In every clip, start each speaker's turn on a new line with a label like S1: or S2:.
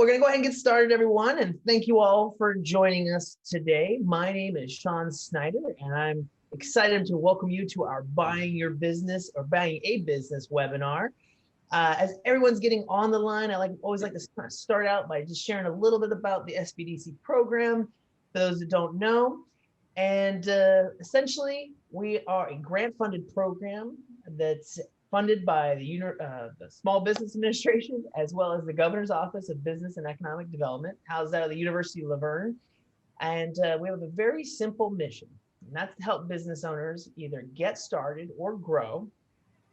S1: we're going to go ahead and get started, everyone. And thank you all for joining us today. My name is Sean Snyder, and I'm excited to welcome you to our Buying Your Business or Buying a Business webinar. As everyone's getting on the line, always like to kind of start out by just sharing a little bit about the SBDC program for those that don't know. And essentially, we are a grant-funded program that's funded by the Small Business Administration, as well as the Governor's Office of Business and Economic Development, housed out of the University of Laverne. And we have a very simple mission, and that's to help business owners either get started or grow.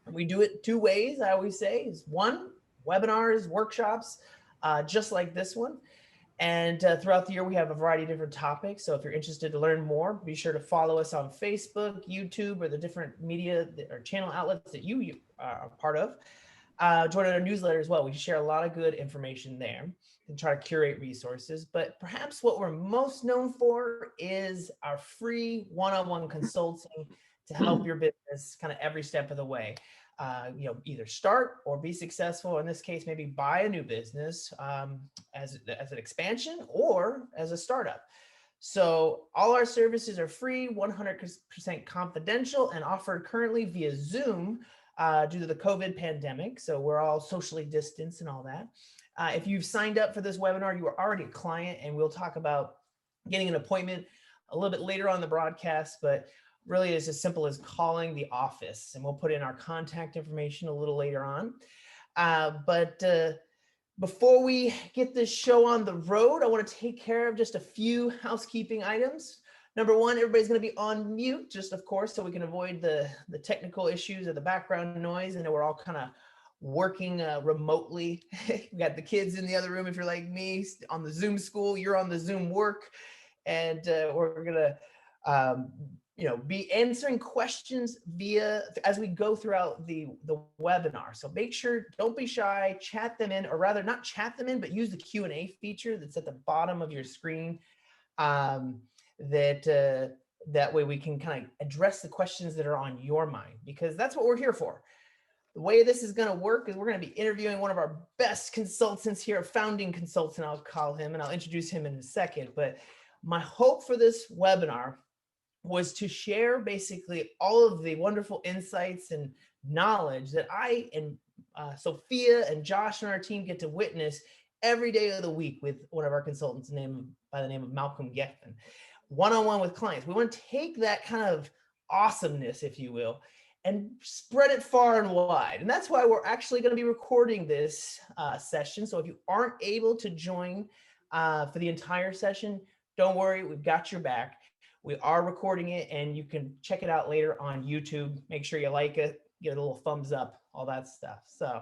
S1: And we do it two ways, I always say, is one, webinars, workshops, just like this one. And throughout the year, we have a variety of different topics. So if you're interested to learn more, be sure to follow us on Facebook, YouTube, or the different media or channel outlets that you are part of. Join our newsletter as well. We share a lot of good information there and try to curate resources. But perhaps what we're most known for is our free one-on-one consulting to help your business kind of every step of the way. Either start or be successful. In this case, maybe buy a new business as an expansion or as a startup. So all our services are free, 100% confidential, and offered currently via Zoom due to the COVID pandemic. So we're all socially distanced and all that. If you've signed up for this webinar, you are already a client, and we'll talk about getting an appointment a little bit later on the broadcast, but really is as simple as calling the office, and we'll put in our contact information a little later on. But before we get this show on the road, I want to take care of just a few housekeeping items. Number one, everybody's going to be on mute, just of course, so we can avoid the technical issues or the background noise. I know we're all kind of working remotely. We got the kids in the other room. If you're like me, on the Zoom school, you're on the Zoom work, and we're gonna be answering questions as we go throughout the webinar. So make sure, don't be shy, chat them in, or rather not chat them in, but use the Q&A feature that's at the bottom of your screen. That way we can kind of address the questions that are on your mind, because that's what we're here for. The way this is going to work is we're going to be interviewing one of our best consultants here, a founding consultant, I'll call him, and I'll introduce him in a second. But my hope for this webinar was to share basically all of the wonderful insights and knowledge that I and Sophia and Josh and our team get to witness every day of the week with one of our consultants by the name of Malcolm Geffen, one-on-one with clients. We want to take that kind of awesomeness, if you will, and spread it far and wide. And that's why we're actually going to be recording this session. So if you aren't able to join for the entire session, don't worry, we've got your back. We are recording it, and you can check it out later on YouTube. Make sure you like it, give it a little thumbs up, all that stuff. So,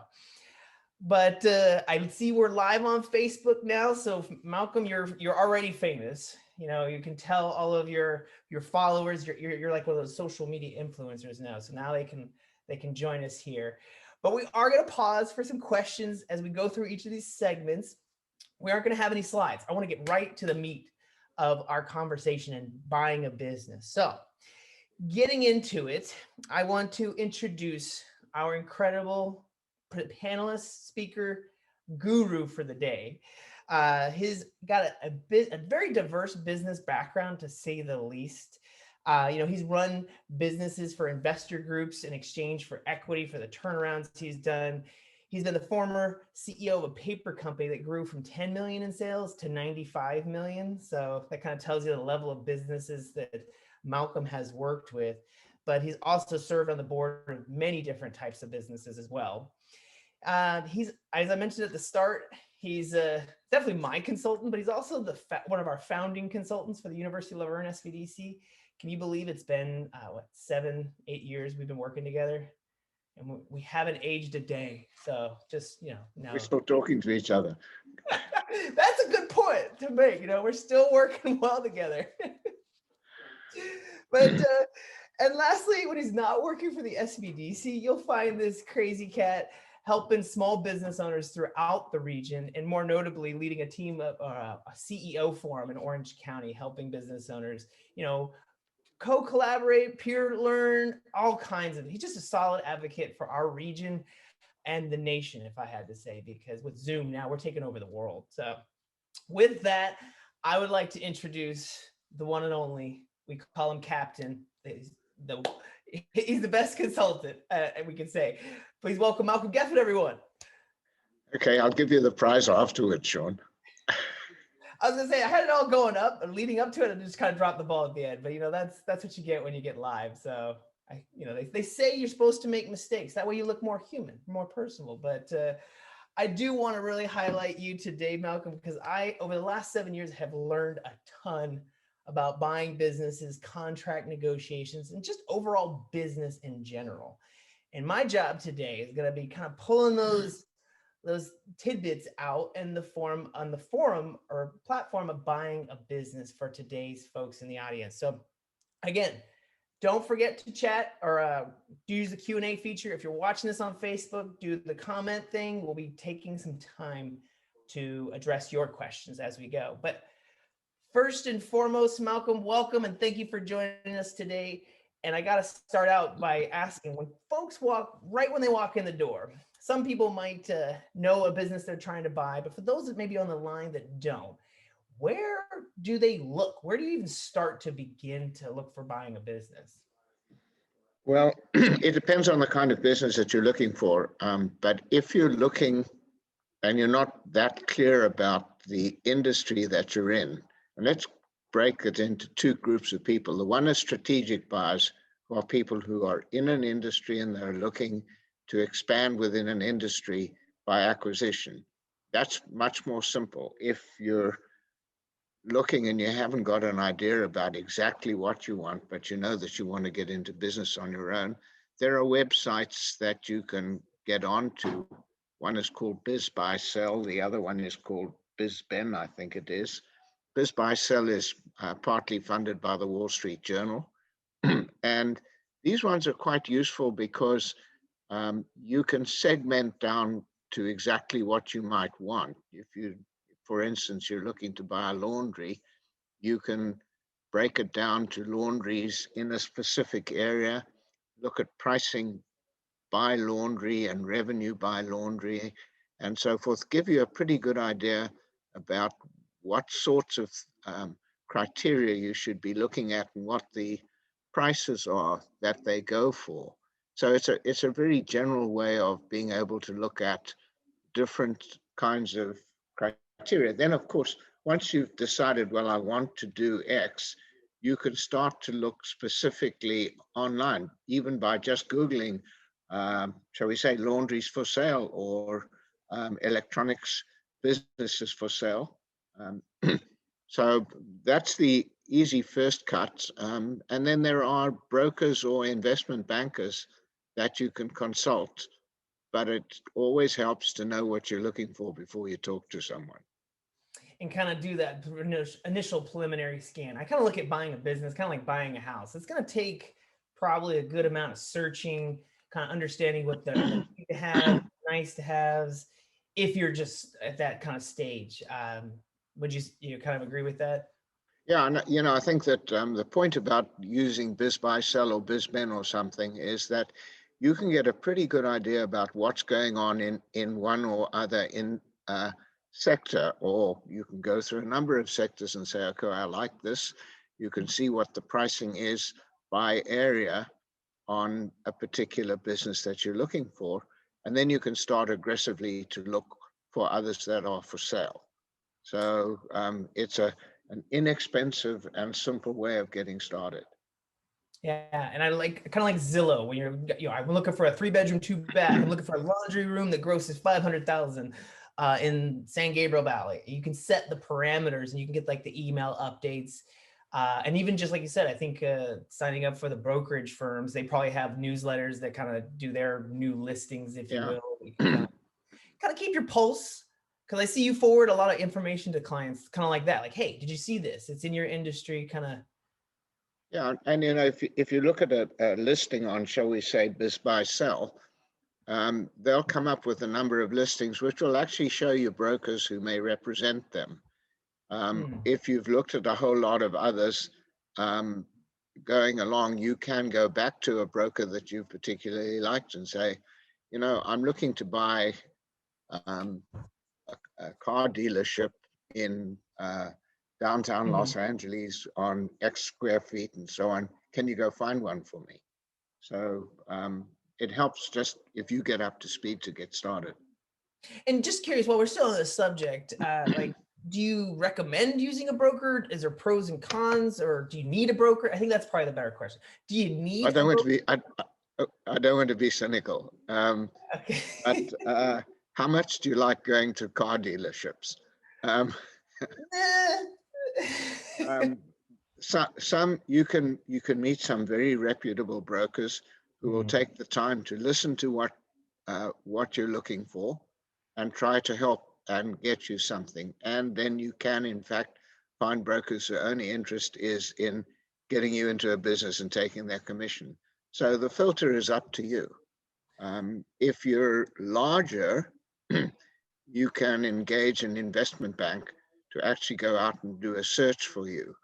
S1: but I see we're live on Facebook now. So Malcolm, you're already famous. You can tell all of your followers you're like one of those social media influencers now. So now they can join us here. But we are going to pause for some questions as we go through each of these segments. We aren't going to have any slides. I want to get right to the meat of our conversation and buying a business. So getting into it, I want to introduce our incredible panelist, speaker, guru for the day. He's got a very diverse business background, to say the least. He's run businesses for investor groups in exchange for equity for the turnarounds he's done. He's been the former CEO of a paper company that grew from 10 million in sales to 95 million. So that kind of tells you the level of businesses that Malcolm has worked with. But he's also served on the board of many different types of businesses as well. He's, as I mentioned at the start, he's definitely my consultant, but he's also one of our founding consultants for the University of Laverne SBDC. Can you believe it's been 7-8 years we've been working together? And we haven't aged a day. So just, now
S2: we're still talking to each other.
S1: That's a good point to make. We're still working well together. But, and lastly, when he's not working for the SBDC, you'll find this crazy cat helping small business owners throughout the region, and more notably leading a team of a CEO forum in Orange County, helping business owners, co-collaborate, peer learn, all kinds of. He's just a solid advocate for our region. and the nation, if I had to say, because with Zoom now we're taking over the world. So with that, I would like to introduce the one and only. We call him Captain. He's the best consultant, we can say. Please welcome Malcolm Gefford, everyone.
S2: Okay, I'll give you the prize afterwards, Sean.
S1: I was gonna say I had it all going up and leading up to it, and just kind of dropped the ball at the end. But that's what you get when you get live. So they say you're supposed to make mistakes. That way you look more human, more personal. But I do want to really highlight you today, Malcolm, because I over the last 7 years have learned a ton about buying businesses, contract negotiations, and just overall business in general. And my job today is going to be kind of pulling those tidbits out in the form on the forum or platform of buying a business for today's folks in the audience. So again, don't forget to chat or use the Q&A feature. If you're watching this on Facebook, do the comment thing. We'll be taking some time to address your questions as we go. But first and foremost, Malcolm, welcome and thank you for joining us today. And I got to start out by asking, when folks right when they walk in the door, some people might know a business they're trying to buy, but for those that may be on the line that don't, where do they look? Where do you even start to begin to look for buying a business?
S2: Well, it depends on the kind of business that you're looking for. But if you're looking and you're not that clear about the industry that you're in, and let's break it into two groups of people. The one is strategic buyers, who are people who are in an industry and they're looking to expand within an industry by acquisition. That's much more simple. If you're looking and you haven't got an idea about exactly what you want, but you know that you want to get into business on your own, there are websites that you can get onto. One is called Biz Buy Sell. The other one is called BizBen, I think it is. Biz Buy Sell is partly funded by the Wall Street Journal. And these ones are quite useful because you can segment down to exactly what you might want. If you, for instance, you're looking to buy a laundry, you can break it down to laundries in a specific area, look at pricing by laundry and revenue by laundry and so forth, give you a pretty good idea about what sorts of criteria you should be looking at and what the prices are that they go for. So it's a very general way of being able to look at different kinds of criteria. Then, of course, once you've decided, well, I want to do X, you can start to look specifically online, even by just Googling, shall we say, laundries for sale or electronics businesses for sale. So that's the easy first cut. And then there are brokers or investment bankers that you can consult, but it always helps to know what you're looking for before you talk to someone.
S1: And kind of do that initial preliminary scan. I kind of look at buying a business, kind of like buying a house. It's going to take probably a good amount of searching, kind of understanding what the need to have, nice to haves, if you're just at that kind of stage. Would you kind of agree with that?
S2: Yeah, and I think that the point about using Biz Buy Sell or BizBen or something is that you can get a pretty good idea about what's going on in one or other in sector, or you can go through a number of sectors and say, okay, I like this. You can see what the pricing is by area on a particular business that you're looking for, and then you can start aggressively to look for others that are for sale. So it's an inexpensive and simple way of getting started.
S1: Yeah, and I kind of like Zillow when I'm looking for a 3-bedroom, 2-bath. I'm looking for a laundry room that grosses 500,000 in San Gabriel Valley. You can set the parameters and you can get like the email updates. And even just like you said, I think signing up for the brokerage firms, they probably have newsletters that kind of do their new listings, if you will. You can kind of keep your pulse, because I see you forward a lot of information to clients, kind of like that. Like, hey, did you see this? It's in your industry, kind of.
S2: Yeah, and if you look at a listing on, shall we say, Biz Buy Sell, they'll come up with a number of listings which will actually show you brokers who may represent them. If you've looked at a whole lot of others going along, you can go back to a broker that you particularly liked and say, I'm looking to buy a car dealership in downtown
S1: Mhm.
S2: Los Angeles on X square feet and so on. Can you go find one for me? So it helps just if you get up to speed to get started.
S1: And just curious, while we're still on this subject, like, do you recommend using a broker? Is there pros and cons, or do you need a broker? I think that's probably the better question. Do you
S2: I
S1: need a
S2: don't want to
S1: broker?
S2: be I don't want to be cynical, but
S1: Okay.
S2: how much do you like going to car dealerships? Um, um, some you can meet some very reputable brokers who will
S1: Mhm.
S2: take the time to listen to what you're looking for and try to help and get you something. And then you can, in fact, find brokers whose only interest is in getting you into a business and taking their commission. So the filter is up to you. If you're larger, you can engage an investment bank to actually go out and do a search for you.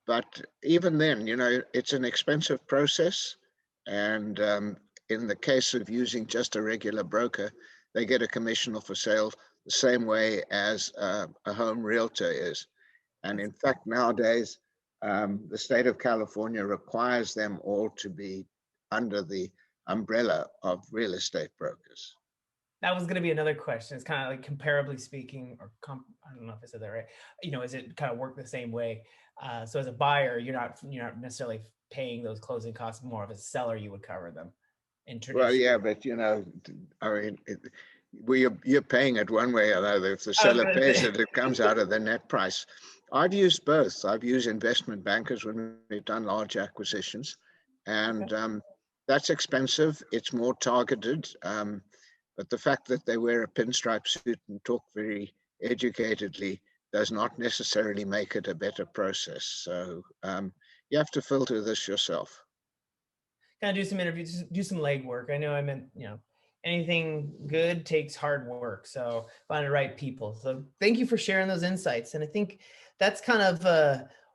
S2: But even then, it's an expensive process. And in the case of using just a regular broker, they get a commission off a sale the same way as a home realtor is. And in fact, nowadays, the state of California requires them all to be under the umbrella of real estate brokers.
S1: That was going to be another question. It's kind of like comparably speaking, or I don't know if I said that right. Is it kind of work the same way? So as a buyer, you're not necessarily paying those closing costs. More of a seller, you would cover them in
S2: Well,
S1: tradition.
S2: yeah, but I mean, you're paying it one way or another. If the
S1: I was
S2: seller
S1: going to
S2: pays
S1: say.
S2: it, it comes out of the net price. I've used both. I've used investment bankers when we've done large acquisitions,
S1: Okay.
S2: and that's expensive. It's more targeted, but the fact that they wear a pinstripe suit and talk very educatedly does not necessarily make it a better process. So you have to filter this yourself.
S1: Kind of do some interviews, do some legwork. I know I meant, anything good takes hard work. So find the right people. So thank you for sharing those insights. And I think that's kind of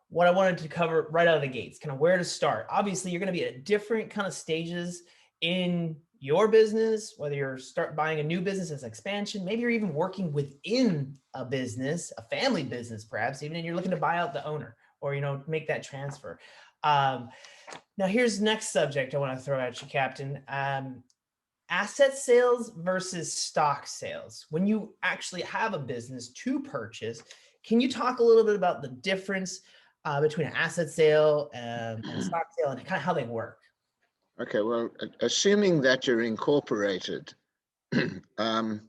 S1: what I wanted to cover right out of the gates, kind of where to start. Obviously, you're going to be at different kind of stages in your business, whether you're start buying a new business as expansion, maybe you're even working within a business, a family business, perhaps even, and you're looking to buy out the owner or, make that transfer. Um, Now, here's the next subject I want to throw at you, Captain. Asset sales versus stock sales. When you actually have a business to purchase, can you talk a little bit about the difference between an asset sale and stock sale and kind of how they work?
S2: Okay, well, assuming that you're incorporated, um,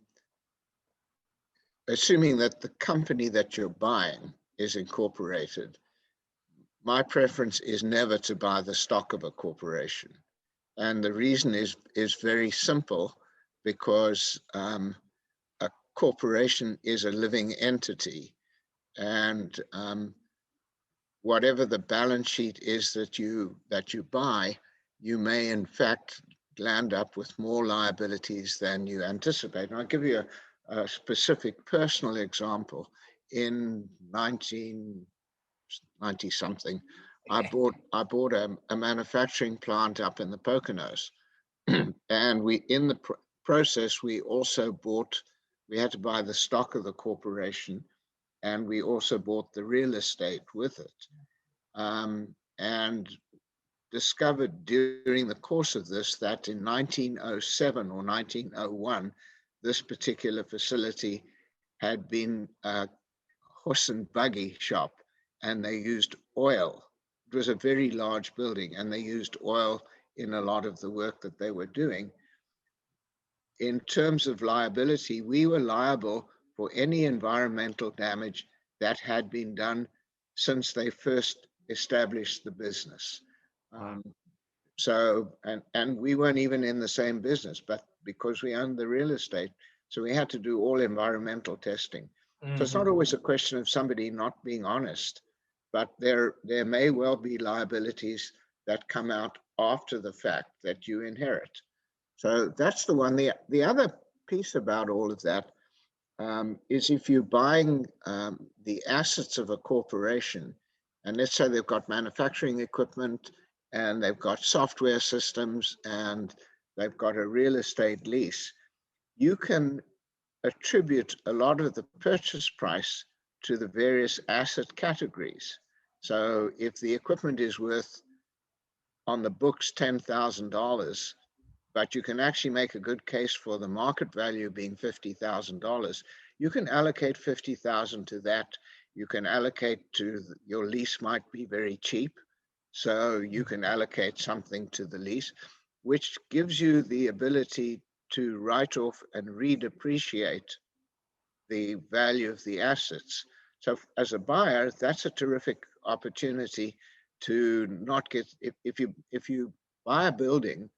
S2: assuming that the company that you're buying is incorporated, my preference is never to buy the stock of a corporation. And the reason is very simple, because a corporation is a living entity, and whatever the balance sheet is that you buy, you may in fact land up with more liabilities than you anticipate. And I'll give you a specific personal example. In 1990 something, I
S1: Okay.
S2: bought a manufacturing plant up in the Poconos, and we in the process we had to buy the stock of the corporation, and we also bought the real estate with it, and discovered during the course of this that in 1907 or 1901, this particular facility had been a horse and buggy shop, and they used oil. It was a very large building, and they used oil in a lot of the work that they were doing. In terms of liability, we were liable for any environmental damage that had been done since they first established the business.
S1: Wow.
S2: Um, and we weren't even in the same business, but because we owned the real estate, so we had to do all environmental testing. So it's not
S1: Hmm.
S2: always a question of somebody not being honest, but there may well be liabilities that come out after the fact that you inherit. So that's the one. The other piece about all of that is if you're buying the assets of a corporation, and let's say they've got manufacturing equipment and they've got software systems and they've got a real estate lease, you can attribute a lot of the purchase price to the various asset categories. So if the equipment is worth on the books $10,000, but you can actually make a good case for the market value being $50,000, you can allocate 50,000 to that. You can allocate to your lease might be very cheap, so you can allocate something to the lease, which gives you the ability to write off and redepreciate the value of the assets. So as a buyer, that's a terrific opportunity to not get, if you buy a building,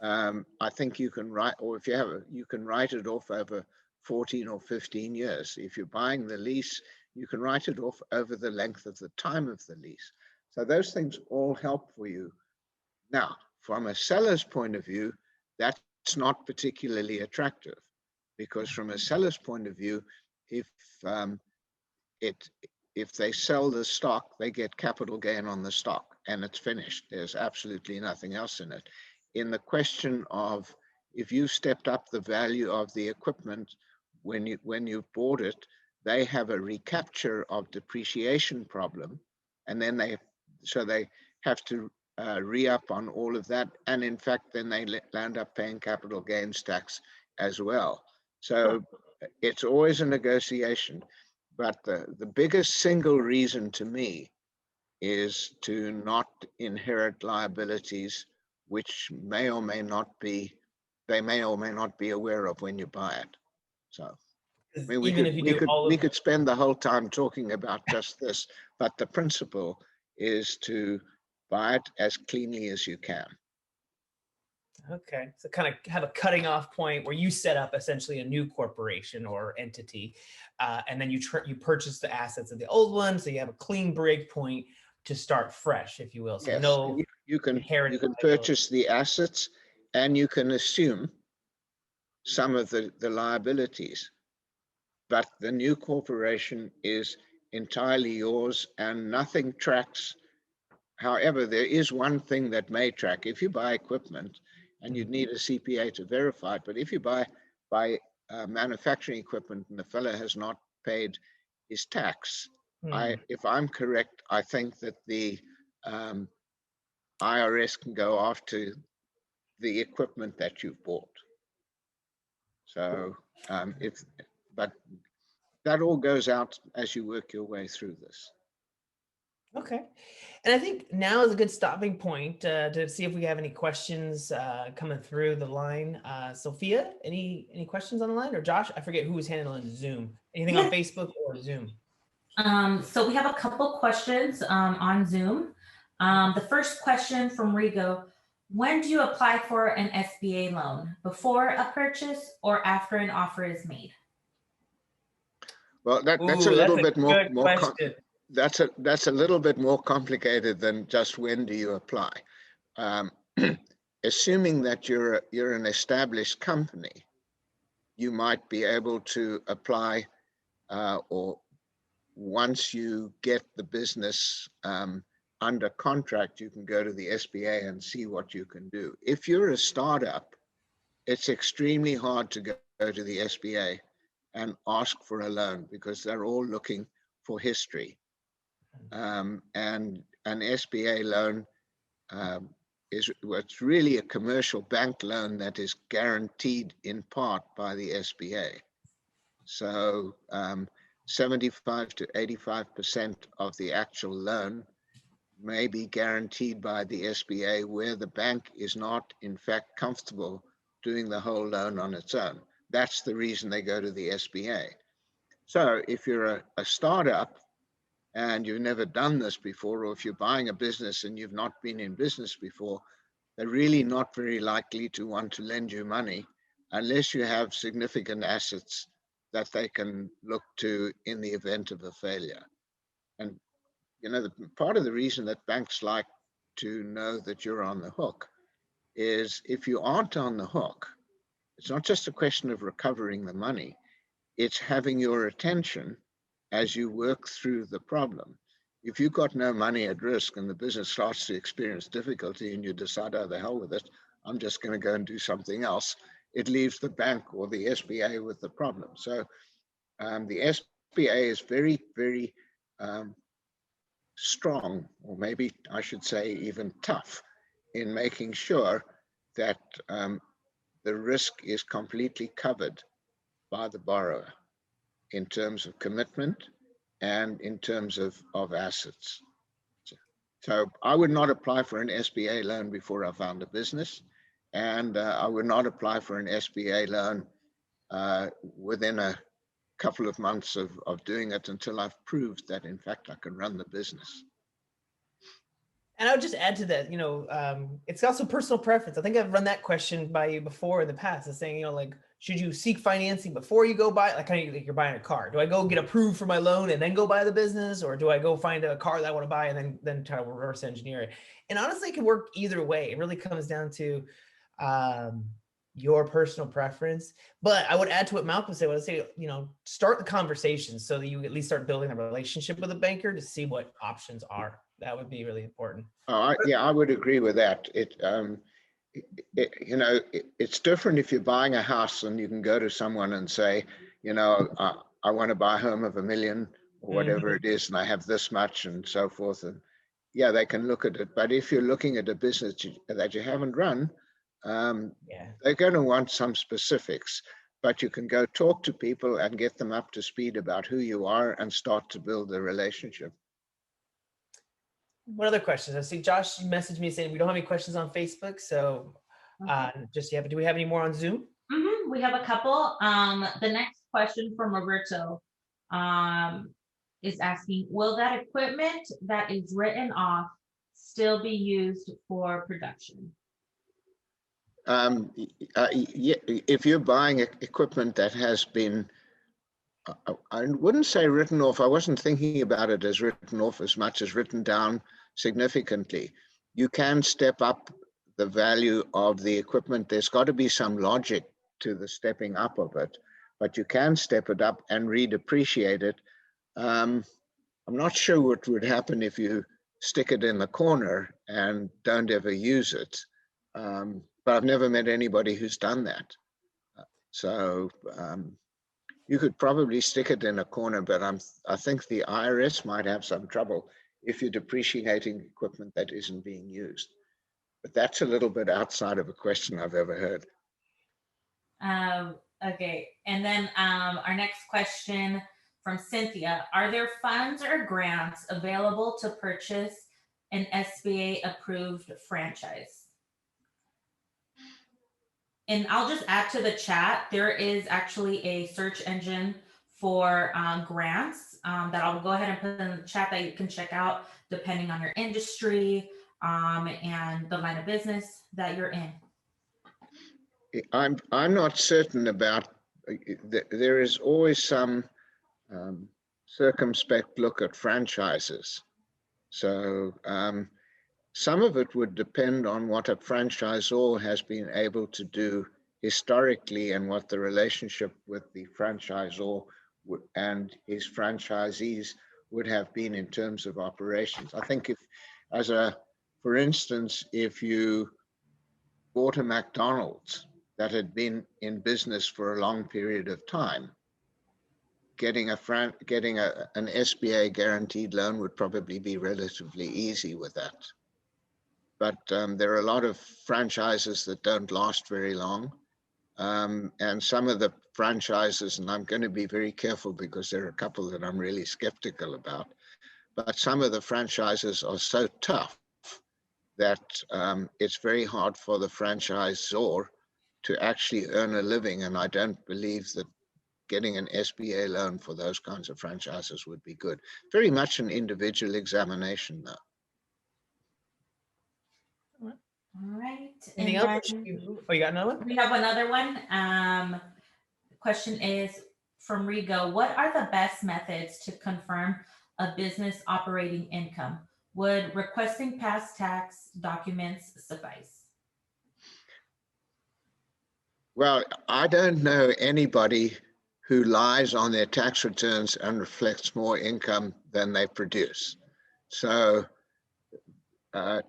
S2: I think you can write, or if you have you can write it off over 14 or 15 years. If you're buying the lease, you can write it off over the length of the time of the lease. So those things all help for you. Now, from a seller's point of view, that's not particularly attractive, because from a seller's point of view, if um, it if they sell the stock, they get capital gain on the stock and it's finished. There's absolutely nothing else in it. In the question of if you stepped up the value of the equipment when you bought it, they have a recapture of depreciation problem, and then they have to re-up on all of that, and in fact then they land up paying capital gains tax as well. So it's always a negotiation. But the biggest single reason to me is to not inherit liabilities which may or may not be, they may or may not be aware of when you buy it. So, I mean,
S1: Even if you do all
S2: we
S1: of
S2: could spend the whole time talking about just this, but the principle is to buy it as cleanly as you can.
S1: Okay, so kind of have a cutting off point where you set up essentially a new corporation or entity, and then you purchase the assets of the old one, so you have a clean break point to start fresh, if you will. So
S2: Yes,
S1: no
S2: you can
S1: inherent
S2: purchase the assets, and you can assume some of the liabilities, but the new corporation is entirely yours and nothing tracks. However, there is one thing that may track. If you buy equipment, and you'd need a CPA to verify it, but if you buy manufacturing equipment and the fellow has not paid his tax, if I'm correct, I think that the IRS can go after the equipment that you've bought. So but that all goes out as you work your way through this.
S1: Okay. And I think now is a good stopping point to see if we have any questions coming through the line. Sophia, any questions on the line? Or Josh? I forget who was handling Zoom. Anything on Facebook or Zoom?
S3: So we have a couple questions on Zoom. The first question from Rigo: when do you apply for an SBA loan? Before a purchase or after an offer is made?
S2: Well, that's a little bit more that's a little bit more complicated than just when do you apply. Assuming that you're an established company, you might be able to apply, or once you get the business under contract, you can go to the SBA and see what you can do. If you're a startup, it's extremely hard to go to the SBA and ask for a loan because they're all looking for history. And an SBA loan it's really a commercial bank loan that is guaranteed in part by the SBA. So 75 to 85% of the actual loan may be guaranteed by the SBA, where the bank is not in fact comfortable doing the whole loan on its own. That's the reason they go to the SBA. So if you're a startup and you've never done this before, or if you're buying a business and you've not been in business before, they're really not very likely to want to lend you money unless you have significant assets that they can look to in the event of a failure. And you know, part of the reason that banks like to know that you're on the hook is if you aren't on the hook, it's not just a question of recovering the money, it's having your attention as you work through the problem. If you've got no money at risk and the business starts to experience difficulty and you decide, oh, the hell with it, I'm just going to go and do something else, it leaves the bank or the SBA with the problem. So the SBA is very, very strong, or maybe I should say even tough, in making sure that the risk is completely covered by the borrower in terms of commitment and in terms of assets. So I would not apply for an SBA loan before I found a business, and I would not apply for an SBA loan within a couple of months of doing it until I've proved that, in fact, I can run the business.
S1: And I would just add to that, it's also personal preference. I think I've run that question by you before in the past, is saying, like, should you seek financing before you go buy, like you're buying a car? Do I go get approved for my loan and then go buy the business, or do I go find a car that I want to buy and then try to reverse engineer it? And honestly, it can work either way. It really comes down to your personal preference. But I would add to what Malcolm said. I would say, start the conversation so that you at least start building a relationship with a banker to see what options are. That would be really important.
S2: Yeah, I would agree with that. It's different if you're buying a house and you can go to someone and say, I want to buy a home of $1 million or whatever it is, and I have this much and so forth. And yeah, they can look at it. But if you're looking at a business that you haven't run, they're going to want some specifics. But you can go talk to people and get them up to speed about who you are and start to build a relationship.
S1: What other questions? I see Josh messaged me saying we don't have any questions on Facebook. So do we have any more on Zoom?
S3: Mm-hmm. We have a couple. The next question from Roberto is asking, will that equipment that is written off still be used for production?
S2: If you're buying equipment that has been, I wouldn't say written off. I wasn't thinking about it as written off as much as written down significantly. You can step up the value of the equipment. There's got to be some logic to the stepping up of it, but you can step it up and redepreciate it. I'm not sure what would happen if you stick it in the corner and don't ever use it. But I've never met anybody who's done that. So you could probably stick it in a corner, but I think the IRS might have some trouble if you're depreciating equipment that isn't being used. But that's a little bit outside of a question I've ever heard.
S3: Okay, and then our next question from Cynthia: are there funds or grants available to purchase an SBA approved franchise? And I'll just add to the chat, there is actually a search engine for grants that I'll go ahead and put in the chat that you can check out depending on your industry and the line of business that you're in.
S2: I'm not certain about, there is always some circumspect look at franchises. So some of it would depend on what a franchisor has been able to do historically and what the relationship with the franchisor and his franchisees would have been in terms of operations. I think for instance, if you bought a McDonald's that had been in business for a long period of time, getting an SBA guaranteed loan would probably be relatively easy with that. But there are a lot of franchises that don't last very long. And some of the franchises, and I'm going to be very careful because there are a couple that I'm really skeptical about, but some of the franchises are so tough that it's very hard for the franchisor to actually earn a living. And I don't believe that getting an SBA loan for those kinds of franchises would be good. Very much an individual examination, though.
S3: All right.
S1: Anything else? You got another one?
S3: We have another one. The question is from Rigo: what are the best methods to confirm a business operating income? Would requesting past tax documents suffice?
S2: Well, I don't know anybody who lies on their tax returns and reflects more income than they produce. So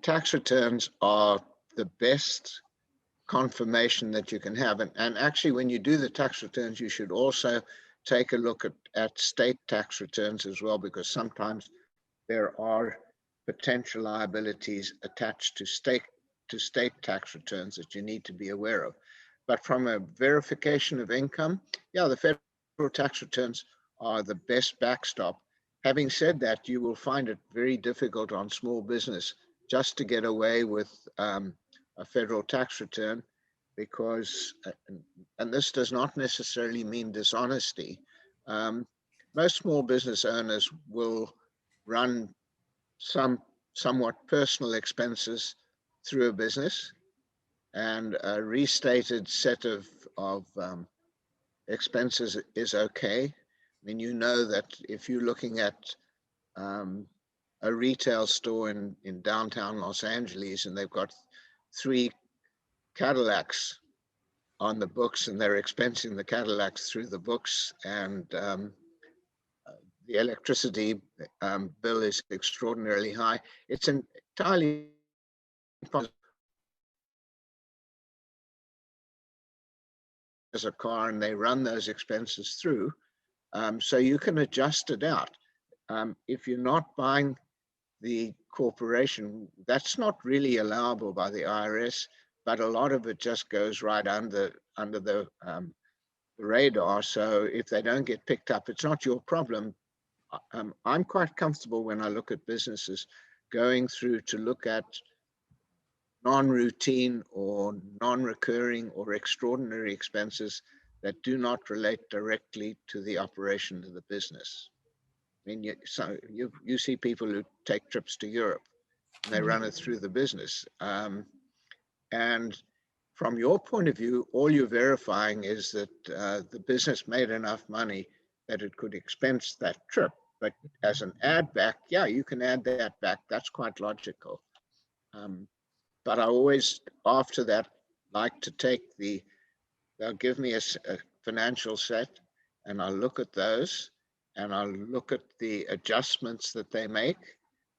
S2: tax returns are the best confirmation that you can have. And actually, when you do the tax returns, you should also take a look at state tax returns as well, because sometimes there are potential liabilities attached to state tax returns that you need to be aware of. But from a verification of income, yeah, the federal tax returns are the best backstop. Having said that, you will find it very difficult on small business just to get away with a federal tax return, because, and this does not necessarily mean dishonesty, most small business owners will run somewhat personal expenses through a business, and a restated set of expenses is okay. I mean, you know that if you're looking at a retail store in downtown Los Angeles and they've got 3 Cadillacs on the books and they're expensing the Cadillacs through the books, and the electricity bill is extraordinarily high, it's entirely as a car, and they run those expenses through, so you can adjust it out. If you're not buying the corporation, that's not really allowable by the IRS, but a lot of it just goes right under the radar. So if they don't get picked up, it's not your problem. I'm quite comfortable when I look at businesses going through to look at non-routine or non-recurring or extraordinary expenses that do not relate directly to the operation of the business. I mean, you see people who take trips to Europe and they run it through the business. And from your point of view, all you're verifying is that the business made enough money that it could expense that trip. But as an add back, yeah, you can add that back. That's quite logical. But I always, after that, like to take they'll give me a financial set, and I'll look at those, and I'll look at the adjustments that they make,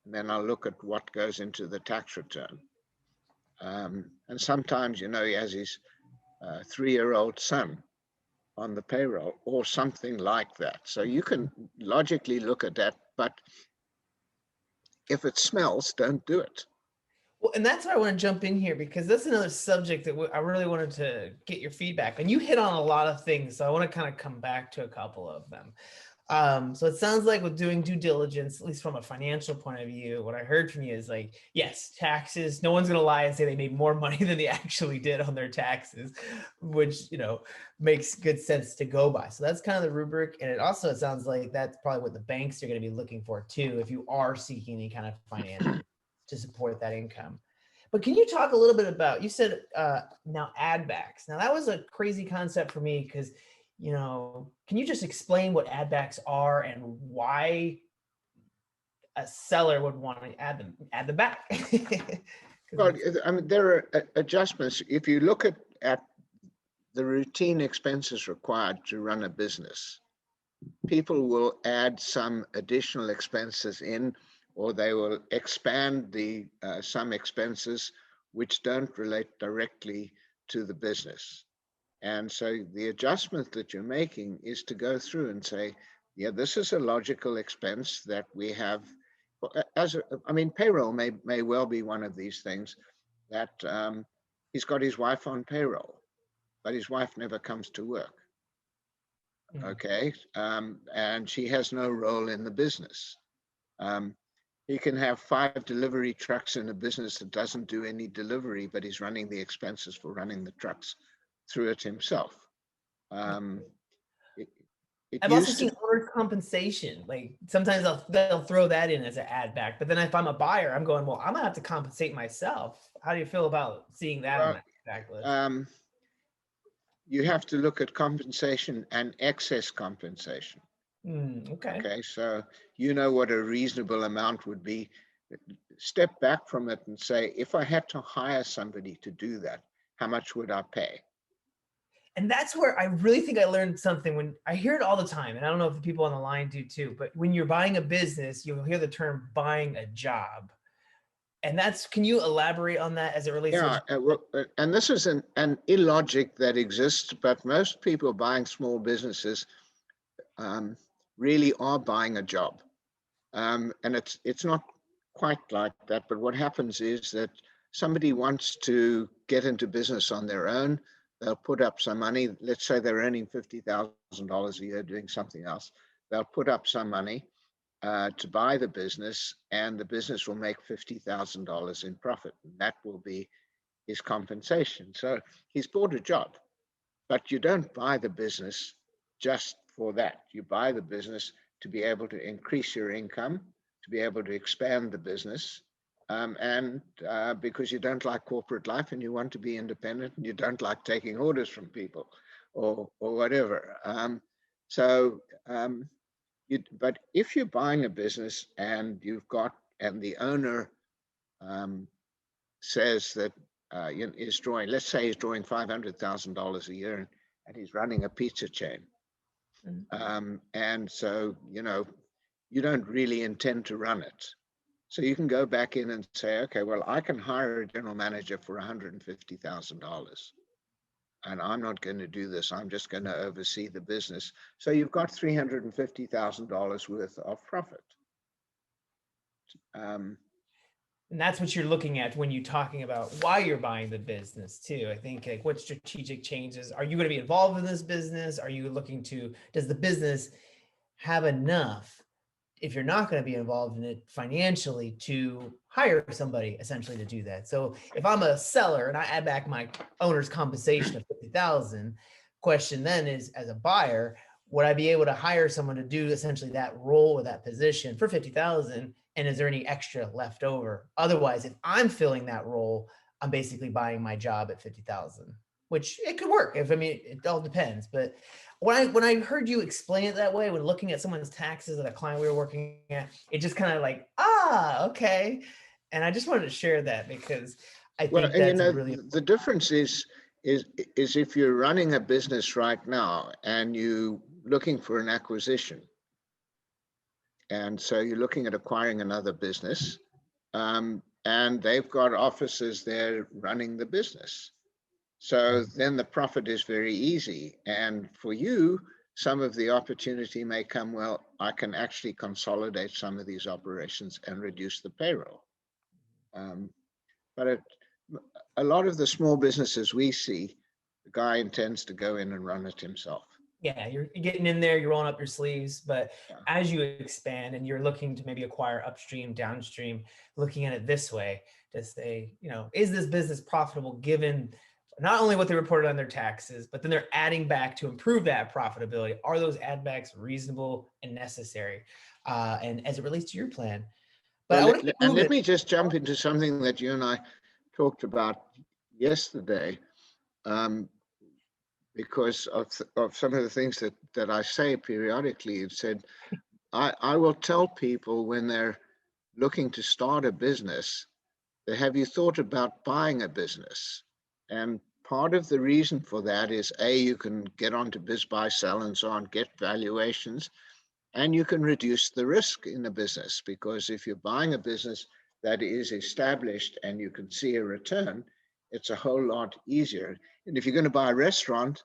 S2: and then I'll look at what goes into the tax return. And sometimes, you know, he has his 3-year-old son on the payroll or something like that. So you can logically look at that, but if it smells, don't do it.
S1: Well, and that's why I want to jump in here, because that's another subject that I really wanted to get your feedback. And you hit on a lot of things, so I want to kind of come back to a couple of them. So it sounds like with doing due diligence, at least from a financial point of view, what I heard from you is like, yes, taxes, no one's going to lie and say they made more money than they actually did on their taxes, which, you know, makes good sense to go by. So that's kind of the rubric. And it also sounds like that's probably what the banks are going to be looking for too, if you are seeking any kind of financing to support that income. But can you talk a little bit about, you said now add backs. Now that was a crazy concept for me, because, you know, can you just explain what add backs are and why a seller would want to add them back?
S2: Well, I mean, there are adjustments. If you look at the routine expenses required to run a business, people will add some additional expenses in, or they will expand some expenses which don't relate directly to the business. And so the adjustment that you're making is to go through and say, yeah, this is a logical expense that we have. I mean, payroll may well be one of these things that he's got his wife on payroll, but his wife never comes to work. Okay, and she has no role in the business. He can have 5 delivery trucks in a business that doesn't do any delivery, but he's running the expenses for running the trucks through it himself.
S1: I've also seen owner's compensation. Like sometimes they'll throw that in as an add back, but then if I'm a buyer, I'm going, well, I'm gonna have to compensate myself. How do you feel about seeing that on that back list?
S2: You have to look at compensation and excess compensation.
S1: Okay.
S2: Okay, so you know what a reasonable amount would be. Step back from it and say, if I had to hire somebody to do that, how much would I pay?
S1: And that's where I really think I learned something. When I hear it all the time, and I don't know if the people on the line do too, but when you're buying a business, you'll hear the term buying a job. And can you elaborate on that as it relates
S2: Yeah,
S1: to?
S2: and this is an illogic that exists, but most people buying small businesses really are buying a job. And it's not quite like that, but what happens is that somebody wants to get into business on their own. They'll put up some money. Let's say they're earning $50,000 a year doing something else. They'll put up some money to buy the business, and the business will make $50,000 in profit. And that will be his compensation. So he's bought a job, but you don't buy the business just for that. You buy the business to be able to increase your income, to be able to expand the business, and because you don't like corporate life and you want to be independent and you don't like taking orders from people or whatever. But if you're buying a business and the owner says that is drawing, let's say he's drawing $500,000 a year and he's running a pizza chain. And so, you don't really intend to run it. So you can go back in and say, okay, well, I can hire a general manager for $150,000. And I'm not going to do this. I'm just going to oversee the business. So you've got $350,000 worth of profit.
S1: And that's what you're looking at when you're talking about why you're buying the business too. I think like what strategic changes, are you going to be involved in this business? Are you looking to, does the business have enough, if you're not going to be involved in it financially, to hire somebody essentially to do that? So if I'm a seller and I add back my owner's compensation of 50,000, question then is, as a buyer, would I be able to hire someone to do essentially that role or that position for 50,000? And is there any extra left over? Otherwise, if I'm filling that role, I'm basically buying my job at 50,000, which it could work. It all depends. But when I heard you explain it that way, when looking at someone's taxes at a client we were working at, it just kind of like, okay. And I just wanted to share that because I think that's really
S2: the difference is if you're running a business right now and you looking for an acquisition, and so you're looking at acquiring another business, and they've got officers there running the business. So then the profit is very easy. And for you, some of the opportunity may come, well, I can actually consolidate some of these operations and reduce the payroll. But a lot of the small businesses we see, the guy intends to go in and run it himself.
S1: Yeah, you're getting in there, you're rolling up your sleeves, but as you expand and you're looking to maybe acquire upstream, downstream, looking at it this way to say, is this business profitable given not only what they reported on their taxes, but then they're adding back to improve that profitability? Are those add backs reasonable and necessary? And as it relates to your plan. But
S2: let me just jump into something that you and I talked about yesterday. Because of some of the things that I say periodically. It said, I will tell people when they're looking to start a business, that have you thought about buying a business? And part of the reason for that is, you can get onto biz, buy, sell, and so on, get valuations, and you can reduce the risk in a business, because if you're buying a business that is established and you can see a return, it's a whole lot easier. And if you're going to buy a restaurant,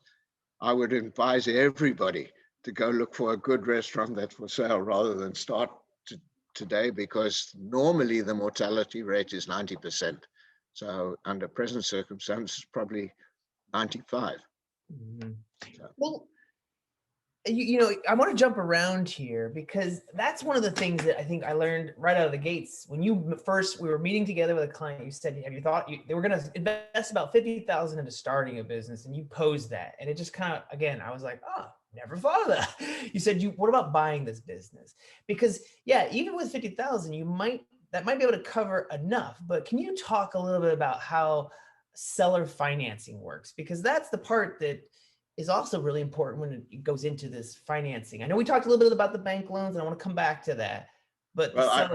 S2: I would advise everybody to go look for a good restaurant that's for sale rather than start today, because normally the mortality rate is 90%. So under present circumstances, probably 95.
S1: Mm-hmm. So. Well, I want to jump around here because that's one of the things that I think I learned right out of the gates. When we were meeting together with a client, you said, have you thought they were going to invest about 50,000 into starting a business, and you posed that. And it just kind of, again, I was like, never thought of that. You said, what about buying this business? Because even with 50,000, that might be able to cover enough, but can you talk a little bit about how seller financing works? Because that's the part that is also really important when it goes into this financing. I know we talked a little bit about the bank loans, and I want to come back to that. But
S2: I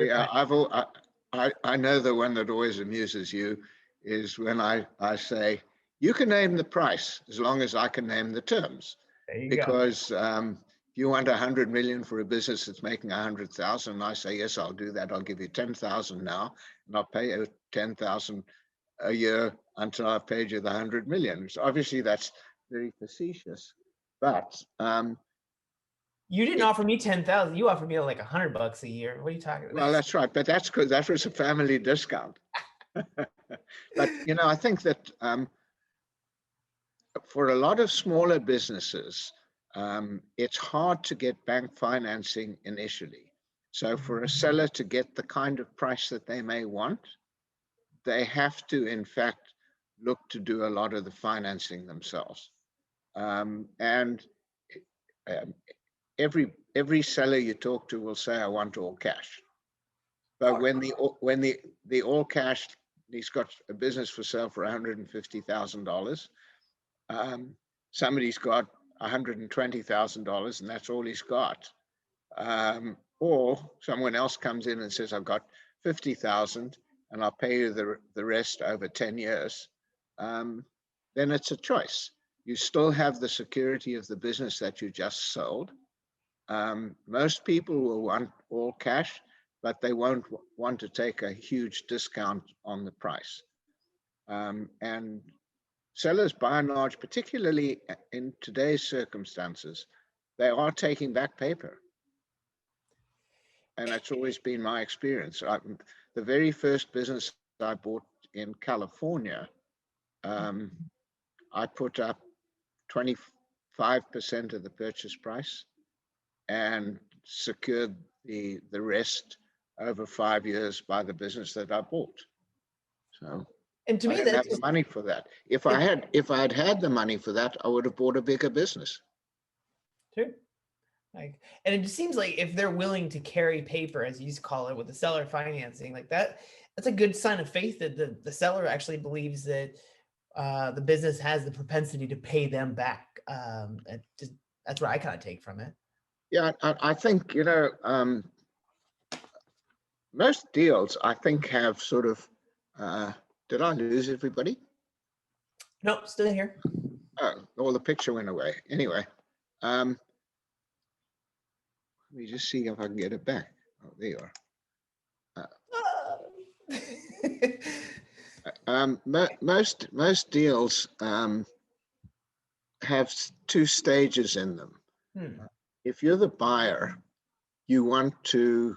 S2: know the one that always amuses you is when I say, you can name the price as long as I can name the terms. Because you want 100 million for a business that's making 100,000, and I say, yes, I'll do that. I'll give you 10,000 now, and I'll pay you 10,000 a year until I've paid you the 100 million. So obviously that's very facetious, but
S1: you didn't offer me 10,000. You offered me like $100 a year. What are you talking about?
S2: well, that's right, but that's because that was a family discount. But I think that for a lot of smaller businesses, it's hard to get bank financing initially. So for a seller to get the kind of price that they may want, they have to, in fact, look to do a lot of the financing themselves. And every seller you talk to will say, I want all cash. But when the all cash, he's got a business for sale for $150,000. Somebody's got $120,000 and that's all he's got. Or someone else comes in and says, I've got 50,000 and I'll pay you the rest over 10 years. Then it's a choice. You still have the security of the business that you just sold. Most people will want all cash, but they won't want to take a huge discount on the price. And sellers, by and large, particularly in today's circumstances, they are taking back paper. And that's always been my experience. The very first business I bought in California, I put up 25% of the purchase price and secured the rest over 5 years by the business that I bought. So,
S1: and to me,
S2: I didn't have the money for that. If I had had the money for that, I would have bought a bigger business.
S1: Sure. And it just seems like if they're willing to carry paper, as you call it, with the seller financing like that, that's a good sign of faith that the seller actually believes that the business has the propensity to pay them back. That's what I kind of take from it.
S2: Yeah, I think, most deals, I think, have sort of, did I lose everybody?
S1: Nope, still here.
S2: Oh, the picture went away. Anyway, let me just see if I can get it back. Oh, there you are. Most deals have two stages in them. If you're the buyer, you want to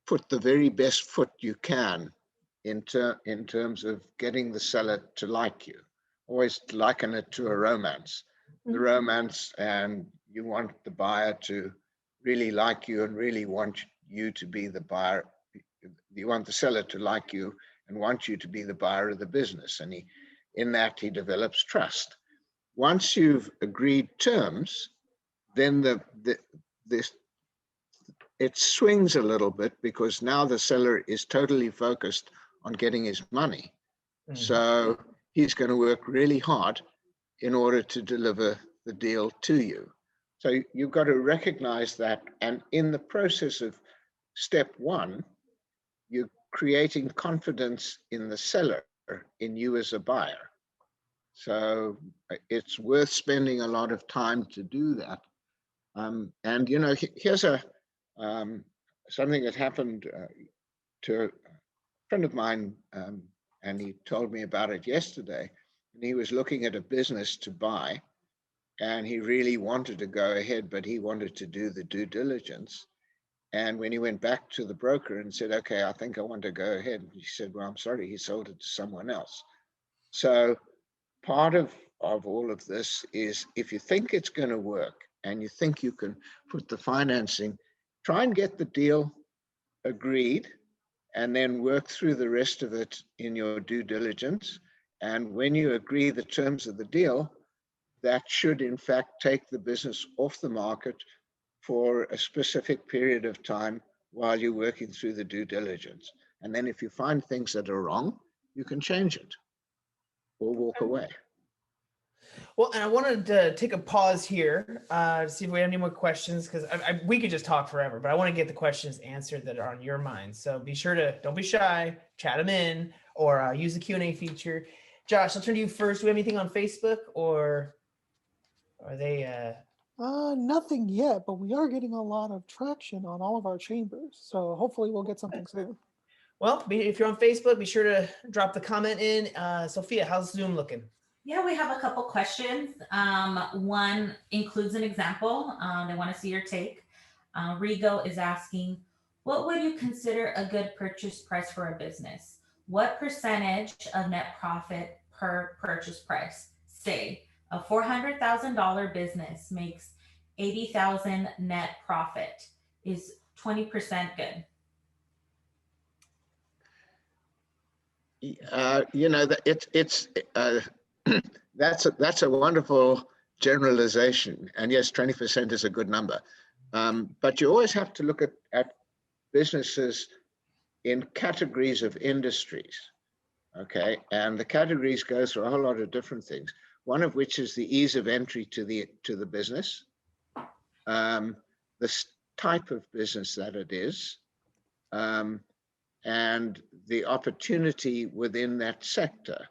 S2: put the very best foot you can in terms of getting the seller to like you. Always liken it to a romance. The romance, and you want the buyer to really like you and really want you to be the buyer. You want the seller to like you and want you to be the buyer of the business. And in that he develops trust. Once you've agreed terms, then it swings a little bit, because now the seller is totally focused on getting his money. So he's going to work really hard in order to deliver the deal to you. So you've got to recognize that. And in the process of step one, you're creating confidence in the seller, in you as a buyer. So it's worth spending a lot of time to do that. And here's something that happened to a friend of mine, and he told me about it yesterday. And he was looking at a business to buy, and he really wanted to go ahead, but he wanted to do the due diligence. And when he went back to the broker and said, okay, I think I want to go ahead, he said, well, I'm sorry, he sold it to someone else. So part of all of this is, if you think it's going to work and you think you can put the financing, try and get the deal agreed, and then work through the rest of it in your due diligence. And when you agree the terms of the deal, that should in fact take the business off the market for a specific period of time while you're working through the due diligence. And then if you find things that are wrong, you can change it or walk away.
S1: Well, and I wanted to take a pause here to see if we have any more questions, because we could just talk forever, but I want to get the questions answered that are on your mind. So be sure to, don't be shy, chat them in, or use the Q&A feature. Josh, I'll turn to you first. Do we have anything on Facebook, or are they
S4: Nothing yet, but we are getting a lot of traction on all of our chambers. So hopefully we'll get something soon.
S1: Well, if you're on Facebook, be sure to drop the comment in. Sophia, how's Zoom looking?
S3: Yeah, we have a couple questions. One includes an example. They want to see your take. Rigo is asking, what would you consider a good purchase price for a business? What percentage of net profit per purchase price? Say a $400,000 business makes 80,000 net profit. Is 20% good?
S2: You know, that's a wonderful generalization, and yes, 20% is a good number, but you always have to look at businesses in categories of industries. Okay, and the categories go through a whole lot of different things, one of which is the ease of entry to the business, the type of business that it is, and the opportunity within that sector.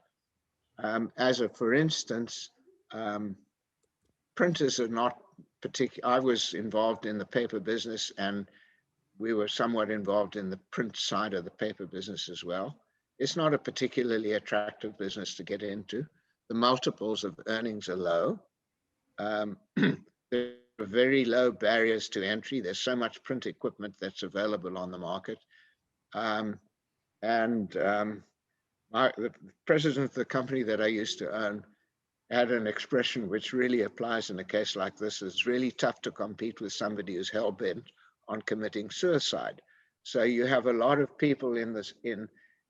S2: For instance, printers are not particular. I was involved in the paper business, and we were somewhat involved in the print side of the paper business as well. It's not a particularly attractive business to get into. The multiples of earnings are low. There are very low barriers to entry. There's so much print equipment that's available on the market. The president of the company that I used to own had an expression which really applies in a case like this. It's really tough to compete with somebody who's hell-bent on committing suicide. So you have a lot of people in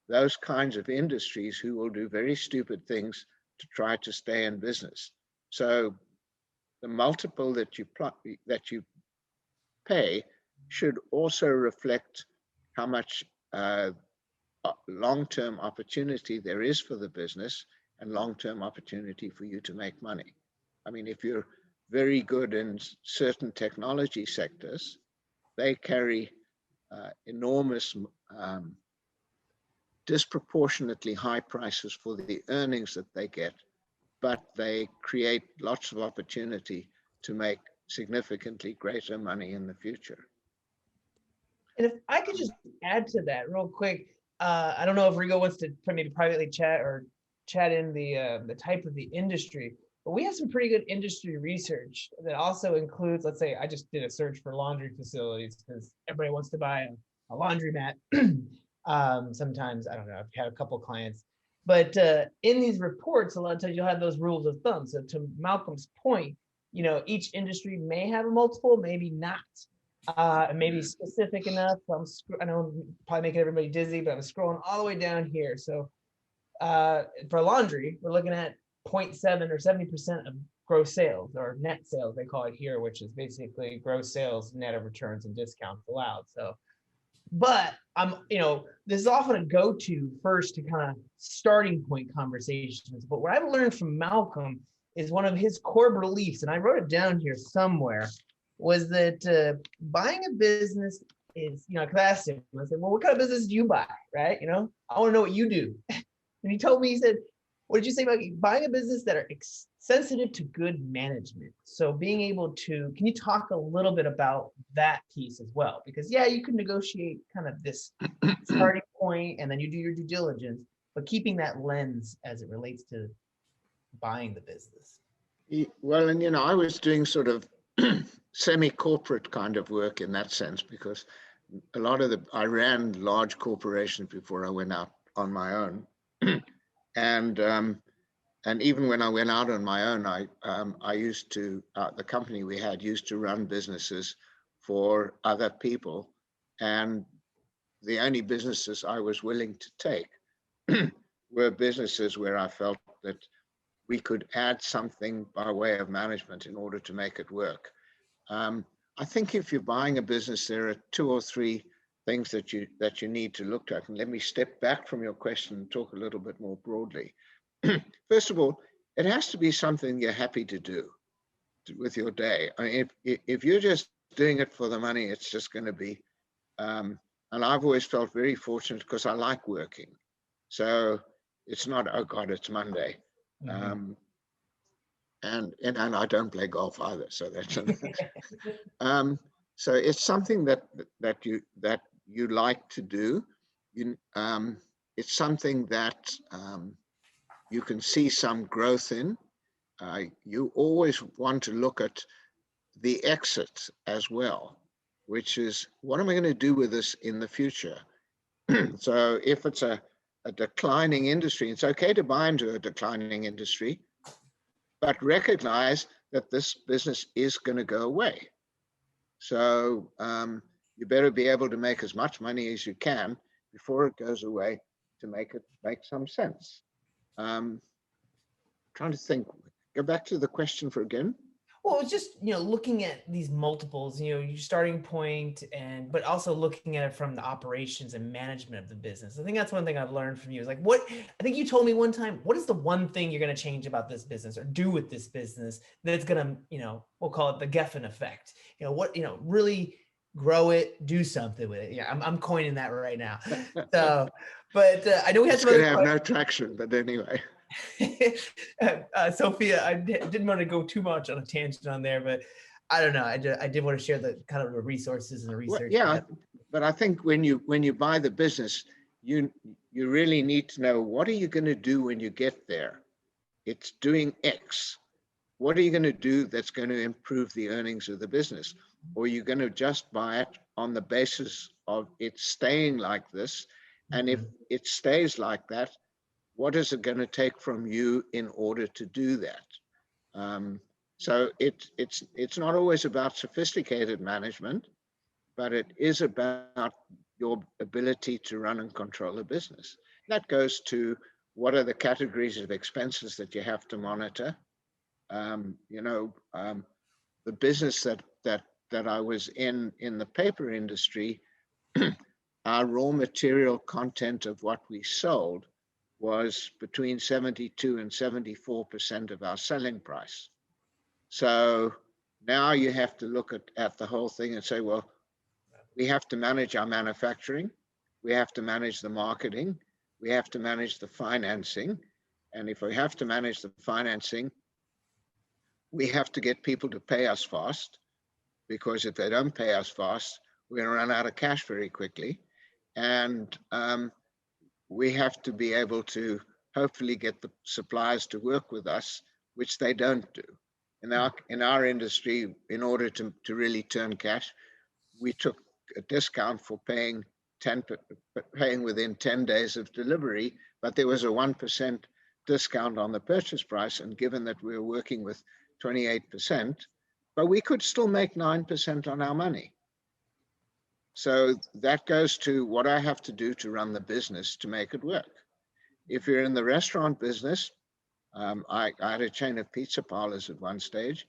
S2: those kinds of industries who will do very stupid things to try to stay in business. So the multiple that you pay should also reflect how much long-term opportunity there is for the business and long-term opportunity for you to make money. I mean, if you're very good in certain technology sectors, they carry enormous, disproportionately high prices for the earnings that they get, but they create lots of opportunity to make significantly greater money in the future.
S1: And if I could just add to that real quick, I don't know if Rigo wants to maybe privately chat in the type of the industry, but we have some pretty good industry research that also includes, let's say, I just did a search for laundry facilities because everybody wants to buy a laundromat. Sometimes, I don't know, I've had a couple clients, but in these reports, a lot of times you'll have those rules of thumb. So to Malcolm's point, you know, each industry may have a multiple, maybe not. Maybe specific enough. I know I'm probably making everybody dizzy, but I'm scrolling all the way down here. So for laundry, we're looking at 0.7 or 70% of gross sales, or net sales, they call it here, which is basically gross sales net of returns and discounts allowed. So, but this is often a go-to first to kind of starting point conversations. But what I've learned from Malcolm is one of his core beliefs, and I wrote it down here somewhere, was that buying a business is, because I asked him, I said, well, what kind of business do you buy, right? I want to know what you do. And he told me, he said, what did you say about buying a business that are sensitive to good management? So being able to, can you talk a little bit about that piece as well? Because yeah, you can negotiate kind of this starting point and then you do your due diligence, but keeping that lens as it relates to buying the business.
S2: Well, and I was doing sort of semi-corporate kind of work in that sense, because I ran large corporations before I went out on my own. And even when I went out on my own, I used to, the company we had used to run businesses for other people. And the only businesses I was willing to take were businesses where I felt that we could add something by way of management in order to make it work. I think if you're buying a business, there are 2 or 3 things that you need to look at. And let me step back from your question and talk a little bit more broadly. First of all, it has to be something you're happy to do with your day. I mean, if you're just doing it for the money, it's just going to be, and I've always felt very fortunate because I like working. So it's not, oh God, it's Monday. Mm-hmm. and I don't play golf either, so that's so it's something that you like to do. It's something that you can see some growth in. You always want to look at the exit as well, which is, what am I going to do with this in the future? So if it's a declining industry, it's okay to buy into a declining industry, but recognize that this business is going to go away. So you better be able to make as much money as you can before it goes away to make some sense. Trying to think, go back to the question for again.
S1: Well, it's just, looking at these multiples, your starting point, but also looking at it from the operations and management of the business. I think that's one thing I've learned from you is like, I think you told me one time, what is the one thing you're going to change about this business or do with this business that's going to, we'll call it the Geffen effect, really grow it, do something with it. Yeah. I'm coining that right now. So, but I know we had
S2: it's going to have no traction, but anyway.
S1: Sophia, I didn't want to go too much on a tangent on there, but I don't know. I did want to share the kind of the resources and the research.
S2: Well, yeah, but I think when you buy the business, you really need to know, what are you going to do when you get there? It's doing X. What are you going to do that's going to improve the earnings of the business? Or are you going to just buy it on the basis of it staying like this? And if it stays like that, what is it going to take from you in order to do that? So it's not always about sophisticated management, but it is about your ability to run and control a business. That goes to, what are the categories of expenses that you have to monitor? The business that I was in the paper industry, our raw material content of what we sold was between 72 and 74% of our selling price. So now you have to look at the whole thing and say, well, we have to manage our manufacturing, we have to manage the marketing, we have to manage the financing. And if we have to manage the financing, we have to get people to pay us fast, because if they don't pay us fast, we're going to run out of cash very quickly. And we have to be able to hopefully get the suppliers to work with us, which they don't do. In our industry, in order to really turn cash, we took a discount for paying within 10 days of delivery, but there was a 1% discount on the purchase price. And given that we were working with 28%, but we could still make 9% on our money. So that goes to what I have to do to run the business to make it work. If you're in the restaurant business, I had a chain of pizza parlors at one stage.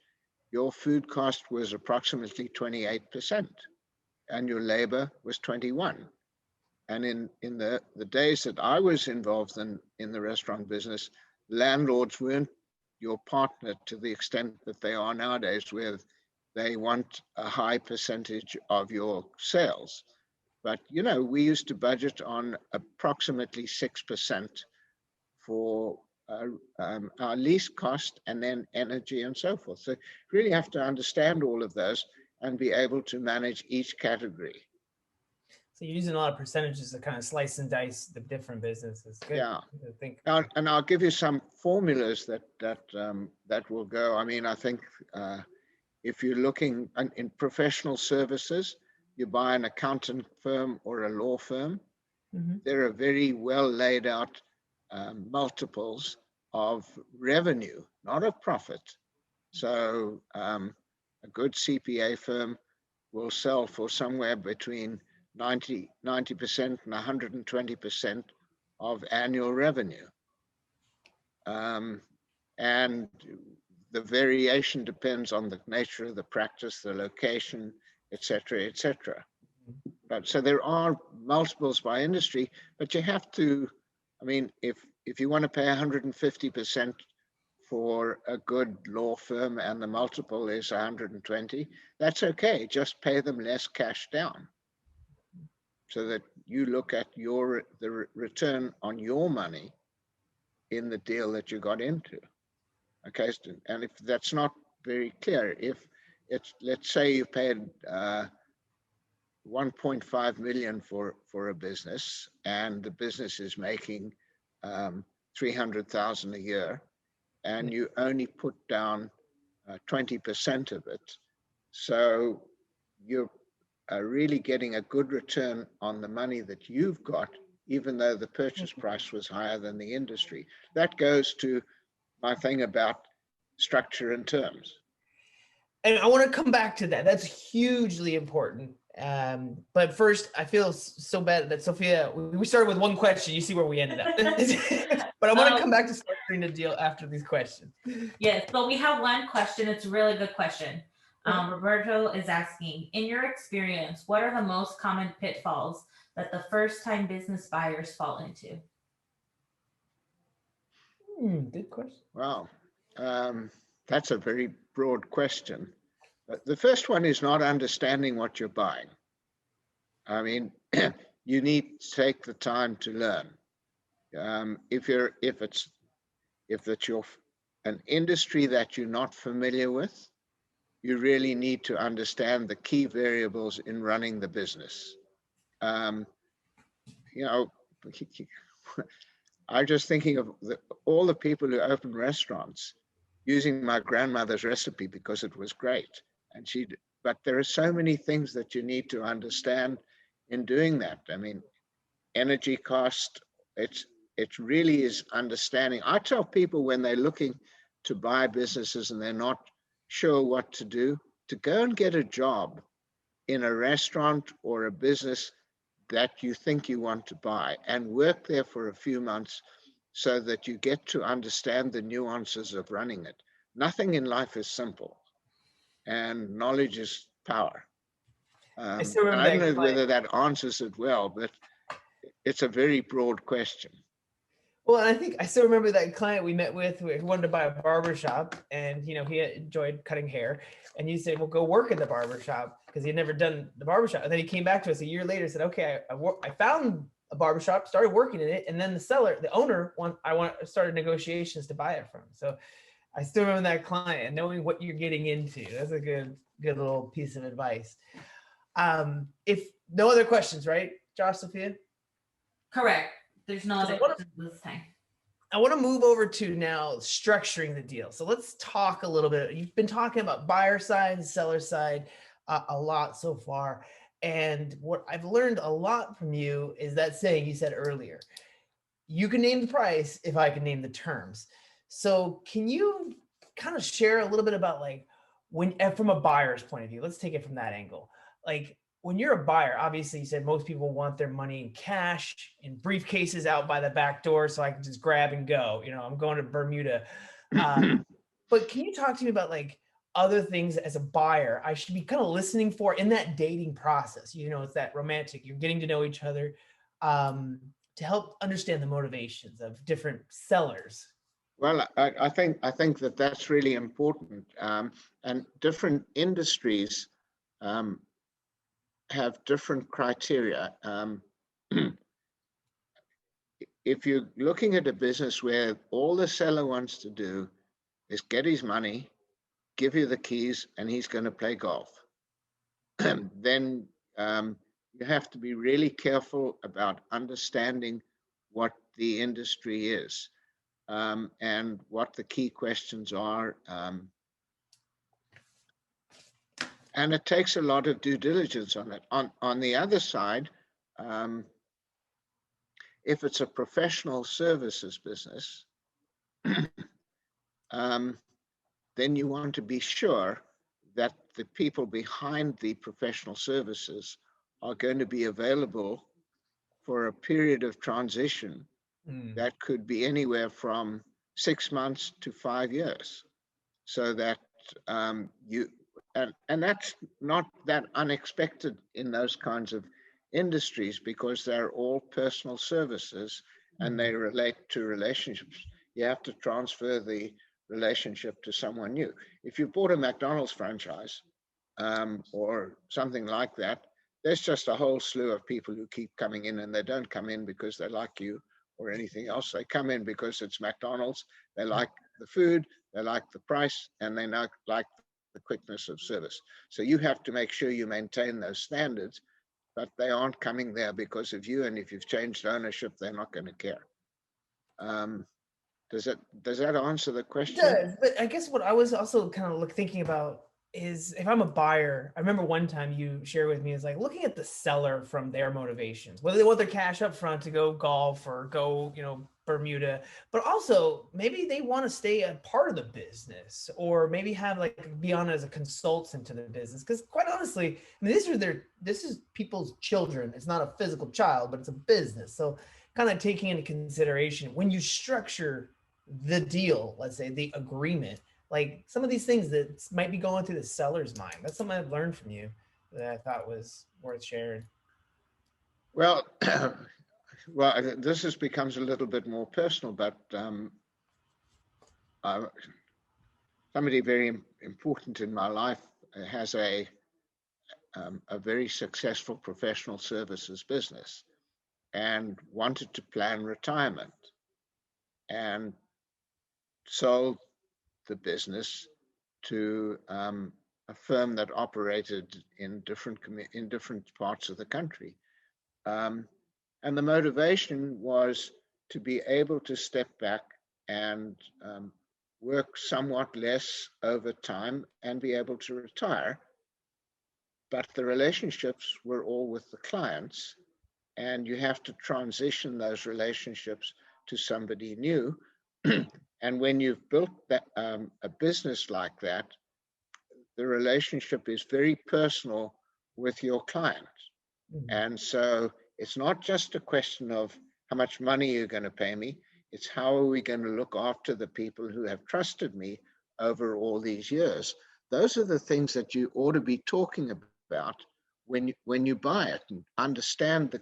S2: Your food cost was approximately 28%, and your labor was 21%. And in the days that I was involved in the restaurant business, landlords weren't your partner to the extent that they are nowadays, where they want a high percentage of your sales. But, we used to budget on approximately 6% for our lease cost, and then energy and so forth. So you really have to understand all of those and be able to manage each category.
S1: So you're using a lot of percentages to kind of slice and dice the different businesses. Good.
S2: Yeah.
S1: I think.
S2: And I'll give you some formulas that will go. I mean, I think if you're looking in professional services, you buy an accountant firm or a law firm. Mm-hmm. There are very well laid out multiples of revenue, not of profit. So a good CPA firm will sell for somewhere between 90% and 120% of annual revenue. And the variation depends on the nature of the practice, the location, et cetera, et cetera. But so there are multiples by industry, but you have to, I mean, if you want to pay 150% for a good law firm and the multiple is 120, that's okay. Just pay them less cash down, so that you look at the return on your money in the deal that you got into. Okay, and if that's not very clear, if it's, let's say you paid 1.5 million for a business, and the business is making 300,000 a year, and you only put down 20% of it, so you're really getting a good return on the money that you've got, even though the purchase price was higher than the industry. That goes to my thing about structure and terms.
S1: And I want to come back to that. That's hugely important. But first, I feel so bad that Sophia, we started with one question. You see where we ended up. But I want to come back to structuring the deal after these questions.
S3: Yes, but we have one question. It's a really good question. Roberto is asking, in your experience, what are the most common pitfalls that the first-time business buyers fall into?
S1: Good question.
S2: Wow, that's a very broad question. The first one is not understanding what you're buying. I mean, you need to take the time to learn. If it's an industry that you're not familiar with, you really need to understand the key variables in running the business. You know, I'm just thinking of all the people who open restaurants using my grandmother's recipe because it was great. And but there are so many things that you need to understand in doing that. I mean, energy cost, it really is understanding. I tell people when they're looking to buy businesses and they're not sure what to do, to go and get a job in a restaurant or a business that you think you want to buy and work there for a few months so that you get to understand the nuances of running it. Nothing in life is simple, and knowledge is power. I don't know whether that answers it well, but it's a very broad question.
S1: Well, and I still remember that client we met with who wanted to buy a barbershop, and he enjoyed cutting hair, and you said, well, go work in the barbershop, because he had never done the barbershop. And then he came back to us a year later and said, okay, I found a barbershop, started working in it, and then the owner started negotiations to buy it from him. So I still remember that client and knowing what you're getting into. That's a good little piece of advice. If no other questions, right, Josh, Sophia?
S3: Correct. There's no other questions this time.
S1: I want to move over to now structuring the deal. So let's talk a little bit. You've been talking about buyer side and seller side a lot so far. And what I've learned a lot from you is that saying you said earlier, you can name the price if I can name the terms. So can you kind of share a little bit about from a buyer's point of view, let's take it from that angle. Like, when you're a buyer, obviously you said most people want their money in cash, in briefcases out by the back door, so I can just grab and go. I'm going to Bermuda. But can you talk to me about other things as a buyer I should be kind of listening for in that dating process? It's that romantic, you're getting to know each other, to help understand the motivations of different sellers.
S2: Well, I think that that's really important, and different industries have different criteria. If you're looking at a business where all the seller wants to do is get his money, give you the keys, and he's going to play golf, then you have to be really careful about understanding what the industry is, and what the key questions are. And it takes a lot of due diligence on it. On the other side, if it's a professional services business, then you want to be sure that the people behind the professional services are going to be available for a period of transition that could be anywhere from 6 months to 5 years, so that and that's not that unexpected in those kinds of industries, because they're all personal services and they relate to relationships. You have to transfer the relationship to someone new. If you bought a McDonald's franchise, or something like that, there's just a whole slew of people who keep coming in, and they don't come in because they like you or anything else. They come in because it's McDonald's. They like the food, they like the price, and they like the quickness of service. So you have to make sure you maintain those standards, but they aren't coming there because of you. And if you've changed ownership, they're not going to care. Does that answer the question?
S1: It does, but I guess what I was also kind of thinking about is if I'm a buyer, I remember one time you shared with me is like looking at the seller from their motivations, whether they want their cash up front to go golf or go, Bermuda, but also maybe they want to stay a part of the business or maybe have be on as a consultant to the business. Because quite honestly, I mean, this is people's children. It's not a physical child, but it's a business. So kind of taking into consideration when you structure the deal, let's say the agreement, like some of these things that might be going through the seller's mind. That's something I've learned from you that I thought was worth sharing.
S2: Well, this becomes a little bit more personal, but somebody very important in my life has a very successful professional services business and wanted to plan retirement and sold the business to a firm that operated in different parts of the country. And the motivation was to be able to step back and work somewhat less over time and be able to retire. But the relationships were all with the clients, and you have to transition those relationships to somebody new. And when you've built a business like that, the relationship is very personal with your client. Mm-hmm. And so it's not just a question of how much money you're going to pay me. It's how are we going to look after the people who have trusted me over all these years. Those are the things that you ought to be talking about when you buy it and understand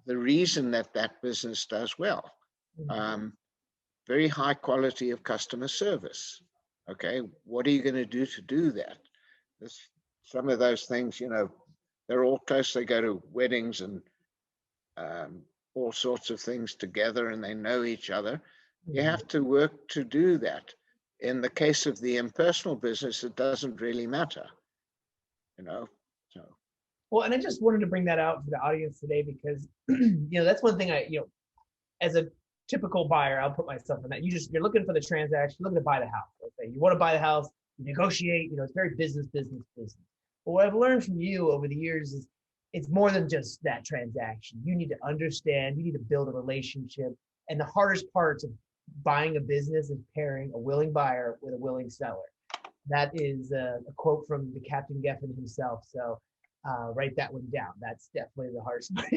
S2: the reason that business does well. Mm-hmm. Very high quality of customer service. Okay, what are you going to do that? Some of those things, they're all close. They go to weddings and all sorts of things together, and they know each other. Mm-hmm. You have to work to do that. In the case of the impersonal business, it doesn't really matter, So.
S1: Well, and I just wanted to bring that out for the audience today because, that's one thing as a typical buyer, I'll put myself in that. You're looking for the transaction, you're looking to buy the house. Okay, you want to buy the house, you negotiate. It's very business. But what I've learned from you over the years is it's more than just that transaction. You need to understand. You need to build a relationship. And the hardest parts of buying a business is pairing a willing buyer with a willing seller. That is a quote from the Captain Geffen himself. So write that one down. That's definitely the hardest part.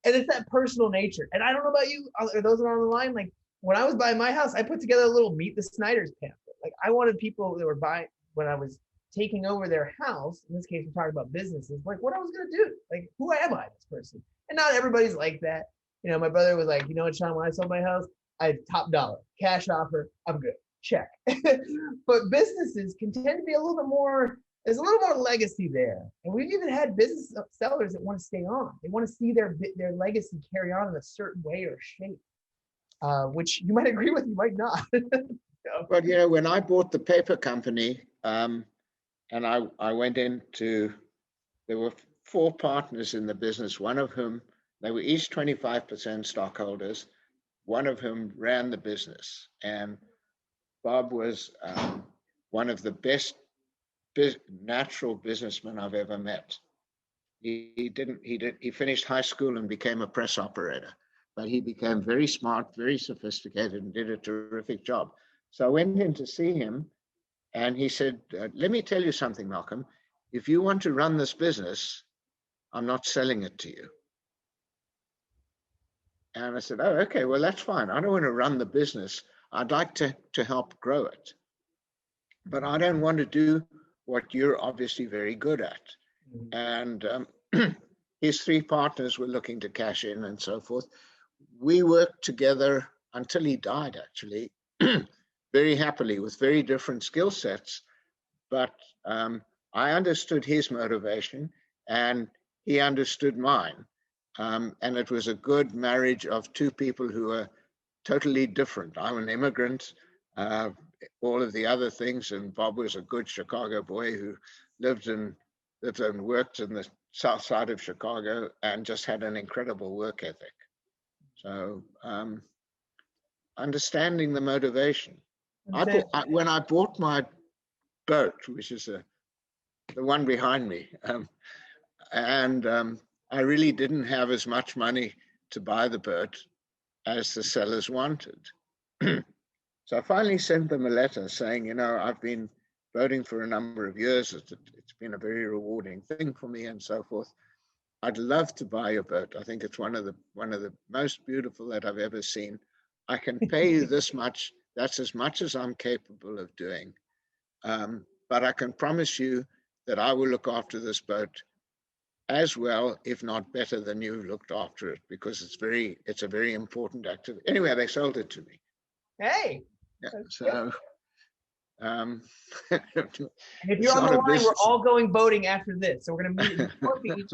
S1: And it's that personal nature. And I don't know about you or those that are on the line. Like when I was buying my house, I put together a little Meet the Snyders pamphlet. Like I wanted people that were buying when I was taking over their house. In this case, we're talking about businesses. Like what I was going to do. Like who am I, this person? And not everybody's like that. My brother was like, you know what, Sean? When I sold my house, I had top dollar, cash offer. I'm good. Check. But businesses can tend to be a little bit more. There's a little more legacy there. And we've even had business sellers that want to stay on. They want to see their legacy carry on in a certain way or shape, which you might agree with, you might not.
S2: Well, when I bought the paper company, and I went into, there were 4 partners in the business, one of whom, they were each 25% stockholders, one of whom ran the business. And Bob was one of the best natural businessman I've ever met. He finished high school and became a press operator, but he became very smart, very sophisticated, and did a terrific job. So I went in to see him, and he said, let me tell you something, Malcolm. If you want to run this business, I'm not selling it to you. And I said, oh, okay, well, that's fine. I don't want to run the business. I'd like to help grow it. But I don't want to do what you're obviously very good at. Mm-hmm. And his 3 partners were looking to cash in and so forth. We worked together until he died, actually, very happily with very different skill sets. But I understood his motivation and he understood mine. And it was a good marriage of 2 people who were totally different. I'm an immigrant, all of the other things, and Bob was a good Chicago boy who lived and worked in the south side of Chicago and just had an incredible work ethic. So understanding the motivation. When I bought my boat, which is the one behind me, and I really didn't have as much money to buy the boat as the sellers wanted. So I finally sent them a letter saying, you know, I've been boating for a number of years. It's been a very rewarding thing for me and so forth. I'd love to buy your boat. I think it's one of the most beautiful that I've ever seen. I can pay you this much. That's as much as I'm capable of doing. But I can promise you that I will look after this boat as well, if not better than you looked after it, because it's a very important activity. Anyway, they sold it to me.
S1: Hey.
S2: Yeah, so
S1: and if you're on the line, we're all going boating after this. So we're going to meet in Newport Beach.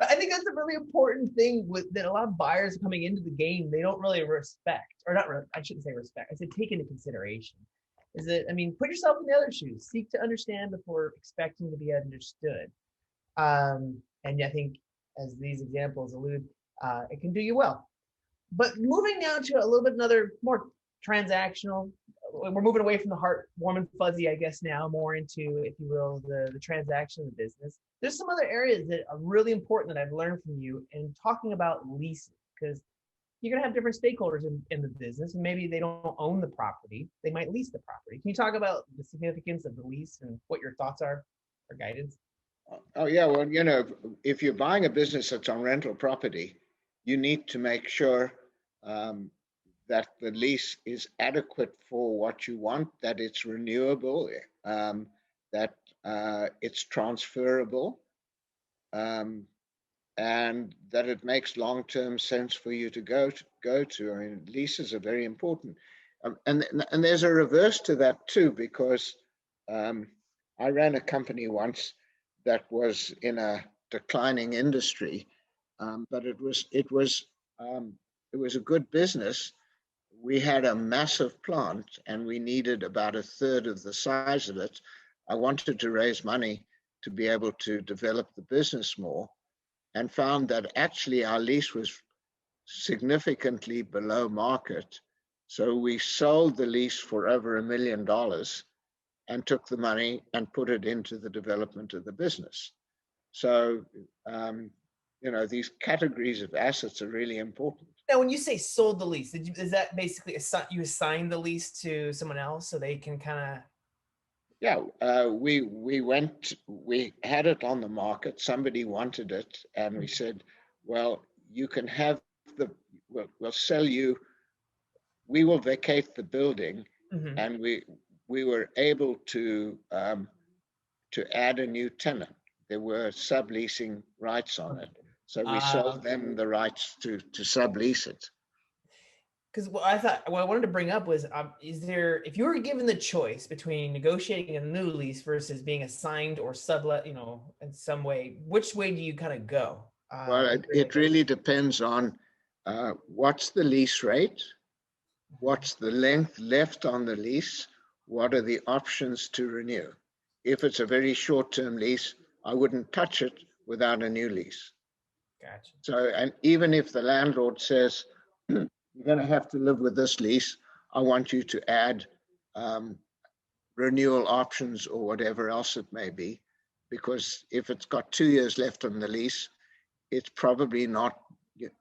S1: I think that's a really important thing that a lot of buyers coming into the game, they don't really respect, or not, I shouldn't say respect. I said take into consideration. Is that, I mean, put yourself in the other shoes. Seek to understand before expecting to be understood. And I think, as these examples allude, it can do you well. But moving now to a little bit another more transactional, we're moving away from the heart warm and fuzzy, I guess, now more into, if you will, the transaction of the business. There's some other areas that are really important that I've learned from you in talking about leases, because you're going to have different stakeholders in the business, and maybe they don't own the property. They might lease the property. Can you talk about the significance of the lease and what your thoughts are or guidance?
S2: Oh, yeah. Well, you know, if you're buying a business that's on rental property, you need to make sure that the lease is adequate for what you want, that it's renewable, that it's transferable, and that it makes long-term sense for you to go to. I mean, leases are very important, and there's a reverse to that too, because I ran a company once that was in a declining industry, but it was a good business. We had a massive plant and we needed about a third of the size of it. I wanted to raise money to be able to develop the business more, and found that actually our lease was significantly below market. So we sold the lease for over $1 million and took the money and put it into the development of the business. So, you know, these categories of assets are really important.
S1: Now, when you say sold the lease, is that basically you assign the lease to someone else so they can kind of?
S2: Yeah, we had it on the market. Somebody wanted it, and we said, well, you can have we'll sell you. We will vacate the building, and we were able to add a new tenant. There were subleasing rights on it. So we sold them the rights to sublease it.
S1: Because what I wanted to bring up was, if you were given the choice between negotiating a new lease versus being assigned or sublet, you know, in some way, which way do you kind of go?
S2: Well, it really depends on what's the lease rate, what's the length left on the lease, what are the options to renew. If it's a very short-term lease, I wouldn't touch it without a new lease.
S1: Gotcha.
S2: So, and even if the landlord says, you're going to have to live with this lease, I want you to add renewal options or whatever else it may be, because if it's got 2 years left on the lease, it's probably not,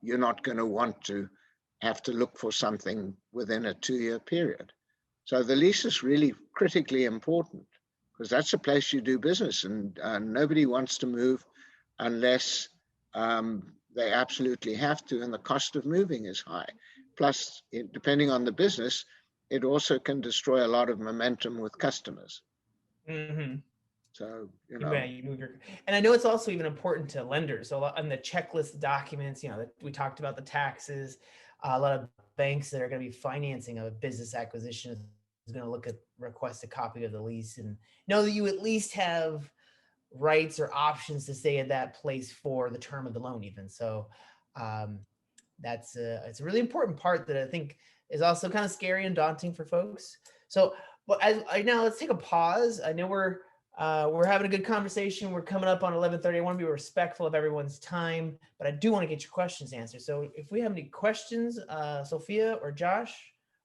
S2: you're not going to want to have to look for something within a 2-year period. So the lease is really critically important, because that's a place you do business, and nobody wants to move unless they absolutely have to, and the cost of moving is high. Plus, depending on the business, it also can destroy a lot of momentum with customers.
S1: Mm-hmm.
S2: So, you know.
S1: And I know it's also even important to lenders. So on the checklist documents, you know, we talked about the taxes. A lot of banks that are going to be financing a business acquisition is going to request a copy of the lease and know that you at least have rights or options to stay at that place for the term of the loan even. So That's it's a really important part that I think is also kind of scary and daunting for folks. So, but now let's take a pause. I know we're having a good conversation. We're coming up on 11:30. I want to be respectful of everyone's time, but I do want to get your questions answered. So if we have any questions, Sophia or Josh,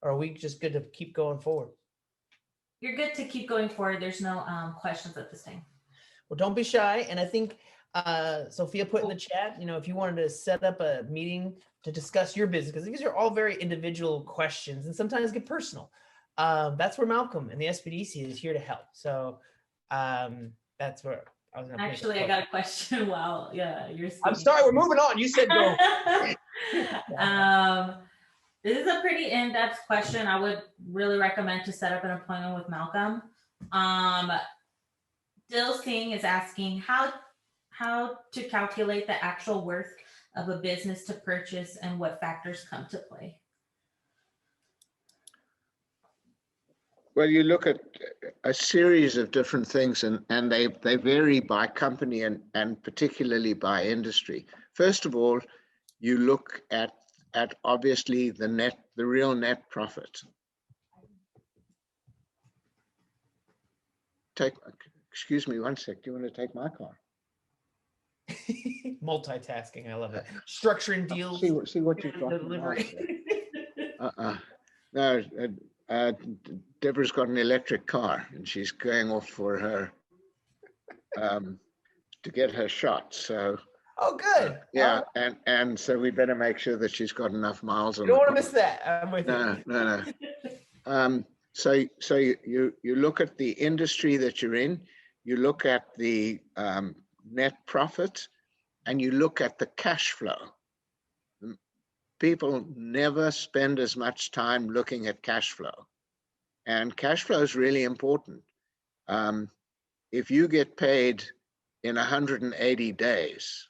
S1: or are we just good to keep going forward?
S3: You're good to keep going forward. There's no questions at this time.
S1: Well, don't be shy. And I think Sophia put in the chat, if you wanted to set up a meeting to discuss your business, because these are all very individual questions and sometimes get personal. That's where Malcolm and the SBDC is here to help. So that's where I was going to
S3: actually, I got a question. Well, yeah, you're speaking.
S1: I'm sorry, we're moving on. You said go.
S3: This is a pretty in-depth question. I would really recommend to set up an appointment with Malcolm. Dil Singh is asking how to calculate the actual worth of a business to purchase and what factors come to play.
S2: Well, you look at a series of different things, and they vary by company and particularly by industry. First of all, you look at obviously the real net profit. Excuse me one sec. Do you want to take my car?
S1: Multitasking, I love it. Structuring deals.
S2: See what you've got. No, Deborah's got an electric car, and she's going off for her to get her shot. So.
S1: Oh, good.
S2: Yeah, and so we better make sure that she's got enough miles on.
S1: You don't want to miss that. I'm with you.
S2: No. So you look at the industry that you're in, you look at the net profit, and you look at the cash flow. People never spend as much time looking at cash flow, and cash flow is really important. If you get paid in 180 days,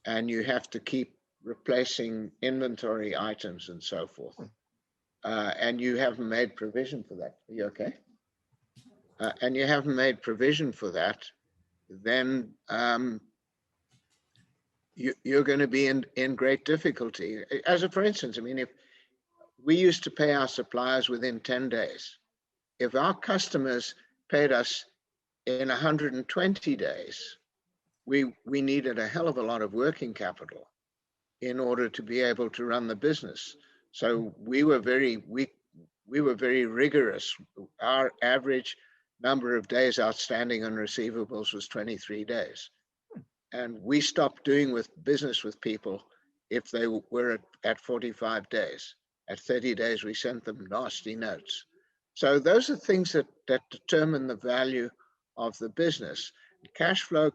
S2: and you have to keep replacing inventory items and so forth, and you haven't made provision for that. Are you okay? And you haven't made provision for that, then you're going to be in great difficulty. For instance, I mean, if we used to pay our suppliers within 10 days, if our customers paid us in 120 days, we needed a hell of a lot of working capital in order to be able to run the business. So we were very rigorous. Our average number of days outstanding on receivables was 23 days. And we stopped doing business with people if they were at 45 days. At 30 days, we sent them nasty notes. So those are things that determine the value of the business. Cash flow.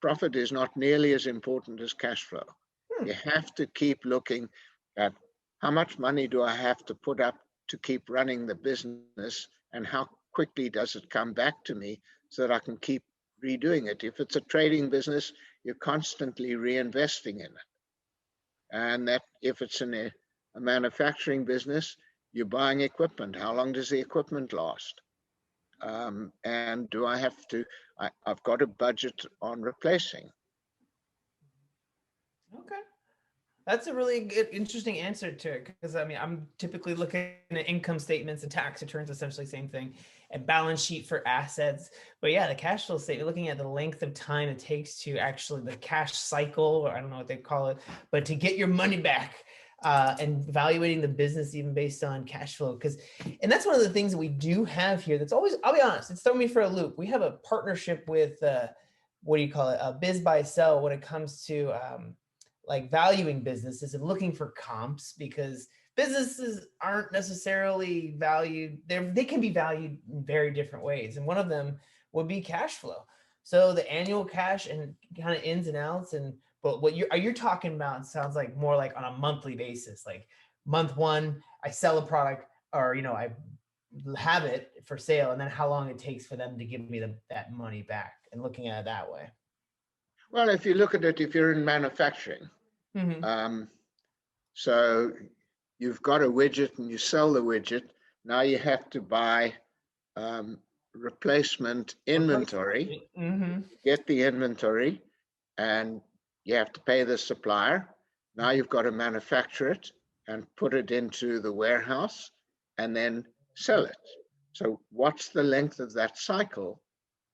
S2: Profit is not nearly as important as cash flow. You have to keep looking at how much money do I have to put up to keep running the business, and how quickly does it come back to me so that I can keep redoing it. If it's a trading business, you're constantly reinvesting in it. And that if it's in a manufacturing business, you're buying equipment. How long does the equipment last? And do I have to, I've got a budget on replacing.
S1: Okay. That's a really good, interesting answer to it, because I mean, I'm typically looking at income statements and tax returns, essentially same thing, and balance sheet for assets. But yeah, the cash flow statement, looking at the length of time it takes to actually the cash cycle, or I don't know what they call it, but to get your money back. And evaluating the business even based on cash flow. And that's one of the things that we do have here that's always, I'll be honest, it's throwing me for a loop. We have a partnership with, Biz Buy Sell when it comes to like valuing businesses and looking for comps, because businesses aren't necessarily valued. They can be valued in very different ways. And one of them would be cash flow. So the annual cash and kind of ins and outs, but what you're talking about sounds like more like on a monthly basis, like month one, I sell a product, or, I have it for sale, and then how long it takes for them to give me that money back, and looking at it that way.
S2: Well, if you look at it, if you're in manufacturing, so you've got a widget and you sell the widget, now you have to buy replacement inventory, get the inventory, and you have to pay the supplier, Now you've got to manufacture it and put it into the warehouse and then sell it. So what's the length of that cycle?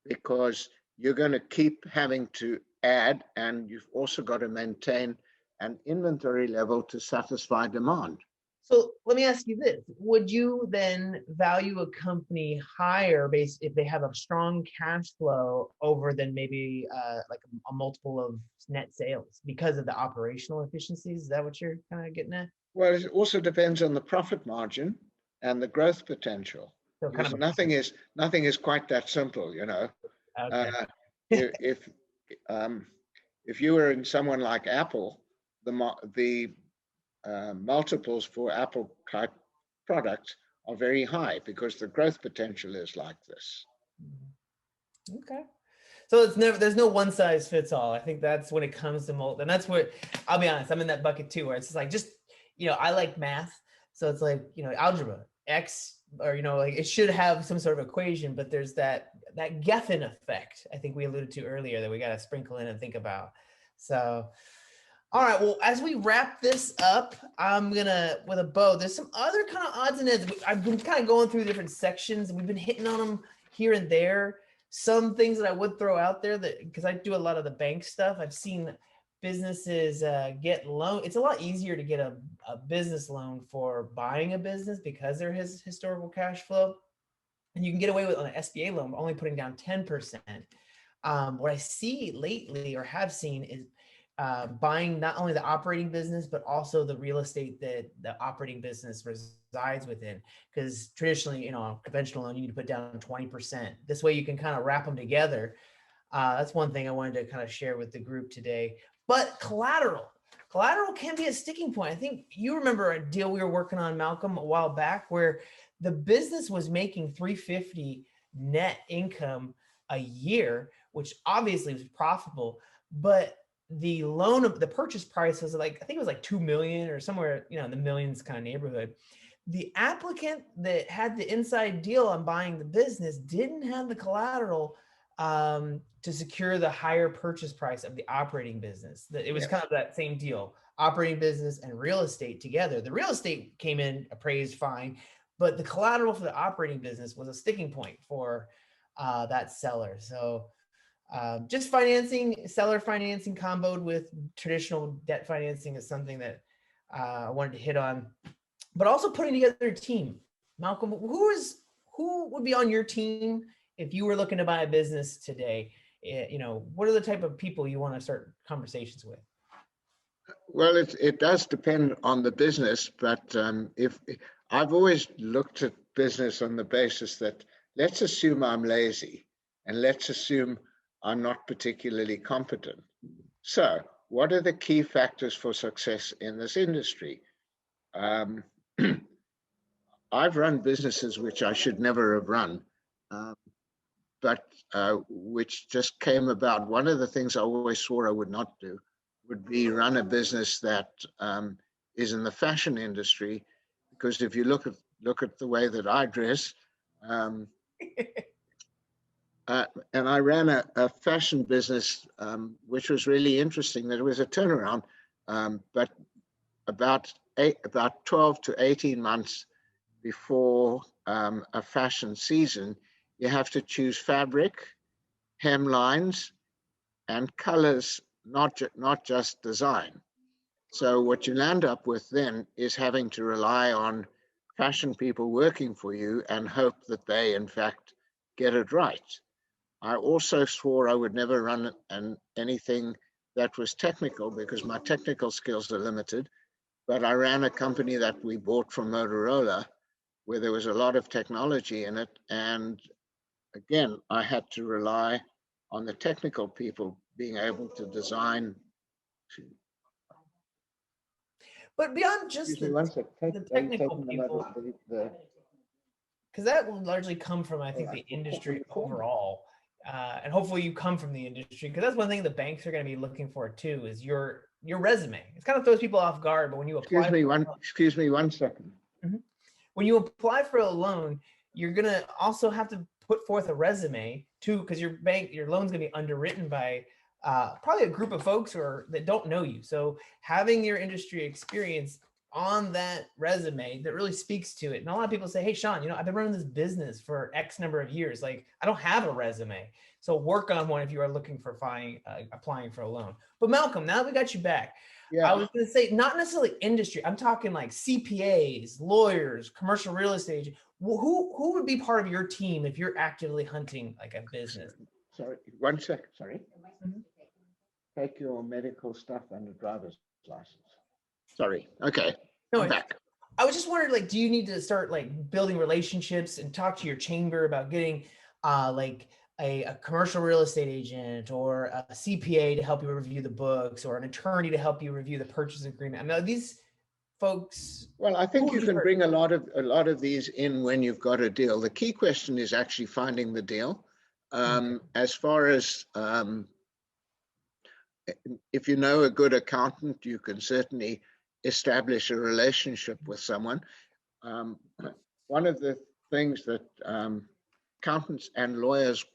S2: Because you're going to keep having to add, and you've also got to maintain an inventory level to satisfy demand.
S1: So let me ask you this. Would you then value a company higher based if they have a strong cash flow over than maybe like a multiple of net sales because of the operational efficiencies? Is that what you're kind of getting at?
S2: Well, it also depends on the profit margin and the growth potential.
S1: So
S2: Because
S1: kind of
S2: nothing is quite that simple, you know.
S1: okay.
S2: If if you were in someone like Apple, the multiples for Apple type products are very high because the growth potential is like this.
S1: Okay. So there's no one size fits all. I think that's when it comes to mold. And that's what, I'll be honest, I'm in that bucket too, where it's just like, I like math. So it's like, algebra, X, or, like it should have some sort of equation, but there's that Geffen effect, I think we alluded to earlier, that we got to sprinkle in and think about. So, all right, well, as we wrap this up, I'm gonna, with a bow, there's some other kind of odds and ends. I've been kind of going through different sections, and we've been hitting on them here and there. Some things that I would throw out there, that because I do a lot of the bank stuff, I've seen businesses get loan. It's a lot easier to get a business loan for buying a business because there is historical cash flow, and you can get away with on an SBA loan only putting down 10%. What I see lately or have seen is buying not only the operating business, but also the real estate that the operating business resides within. Because traditionally, a conventional loan, you need to put down 20%. This way you can kind of wrap them together. That's one thing I wanted to kind of share with the group today. But collateral can be a sticking point. I think you remember a deal we were working on, Malcolm, a while back, where the business was making $350 net income a year, which obviously was profitable, but the loan of the purchase price was like, I think it was like 2 million or somewhere, in the millions kind of neighborhood. The applicant that had the inside deal on buying the business didn't have the collateral to secure the higher purchase price of the operating business. It was kind of that same deal, operating business and real estate together. The real estate came in appraised fine, but the collateral for the operating business was a sticking point for that seller. So just seller financing comboed with traditional debt financing is something that I wanted to hit on, but also putting together a team. Malcolm, who would be on your team if you were looking to buy a business today? What are the type of people you want to start conversations with?
S2: Well, it does depend on the business, but if I've always looked at business on the basis that let's assume I'm lazy and let's assume I'm not particularly competent. So what are the key factors for success in this industry? I've run businesses which I should never have run, but which just came about. One of the things I always swore I would not do would be run a business that is in the fashion industry, because if you look at the way that I dress, and I ran a fashion business, which was really interesting. That it was a turnaround, but about 12 to 18 months before a fashion season, you have to choose fabric, hemlines, and colors, not just design. So what you land up with then is having to rely on fashion people working for you and hope that they, in fact, get it right. I also swore I would never run anything that was technical because my technical skills are limited. But I ran a company that we bought from Motorola where there was a lot of technology in it. And again, I had to rely on the technical people being able to design.
S1: But beyond just the technical people, because that will largely come from, I think, the industry overall. And hopefully you come from the industry, because that's one thing the banks are going to be looking for too, is your resume. It kind of throws people off guard, but when you apply,
S2: excuse me one second.
S1: Mm-hmm. When you apply for a loan, you're going to also have to put forth a resume too, because your loan's going to be underwritten by probably a group of folks that don't know you. So having your industry experience on that resume that really speaks to it. And a lot of people say, hey, Sean, I've been running this business for X number of years. Like, I don't have a resume. So work on one if you are looking for applying for a loan. But Malcolm, now that we got you back, I was going to say, not necessarily industry. I'm talking like CPAs, lawyers, commercial real estate. Who would be part of your team if you're actively hunting like a business?
S2: Sorry, 1 sec. Sorry. Take your medical stuff and a driver's license. Sorry. Okay.
S1: No,
S2: I'm back.
S1: I was just wondering, like, do you need to start like building relationships and talk to your chamber about getting like a commercial real estate agent or a CPA to help you review the books or an attorney to help you review the purchase agreement? I mean, these folks.
S2: Well, I think you can bring a lot of these in when you've got a deal. The key question is actually finding the deal. As far as if you know a good accountant, you can certainly establish a relationship with someone. One of the things that accountants and lawyers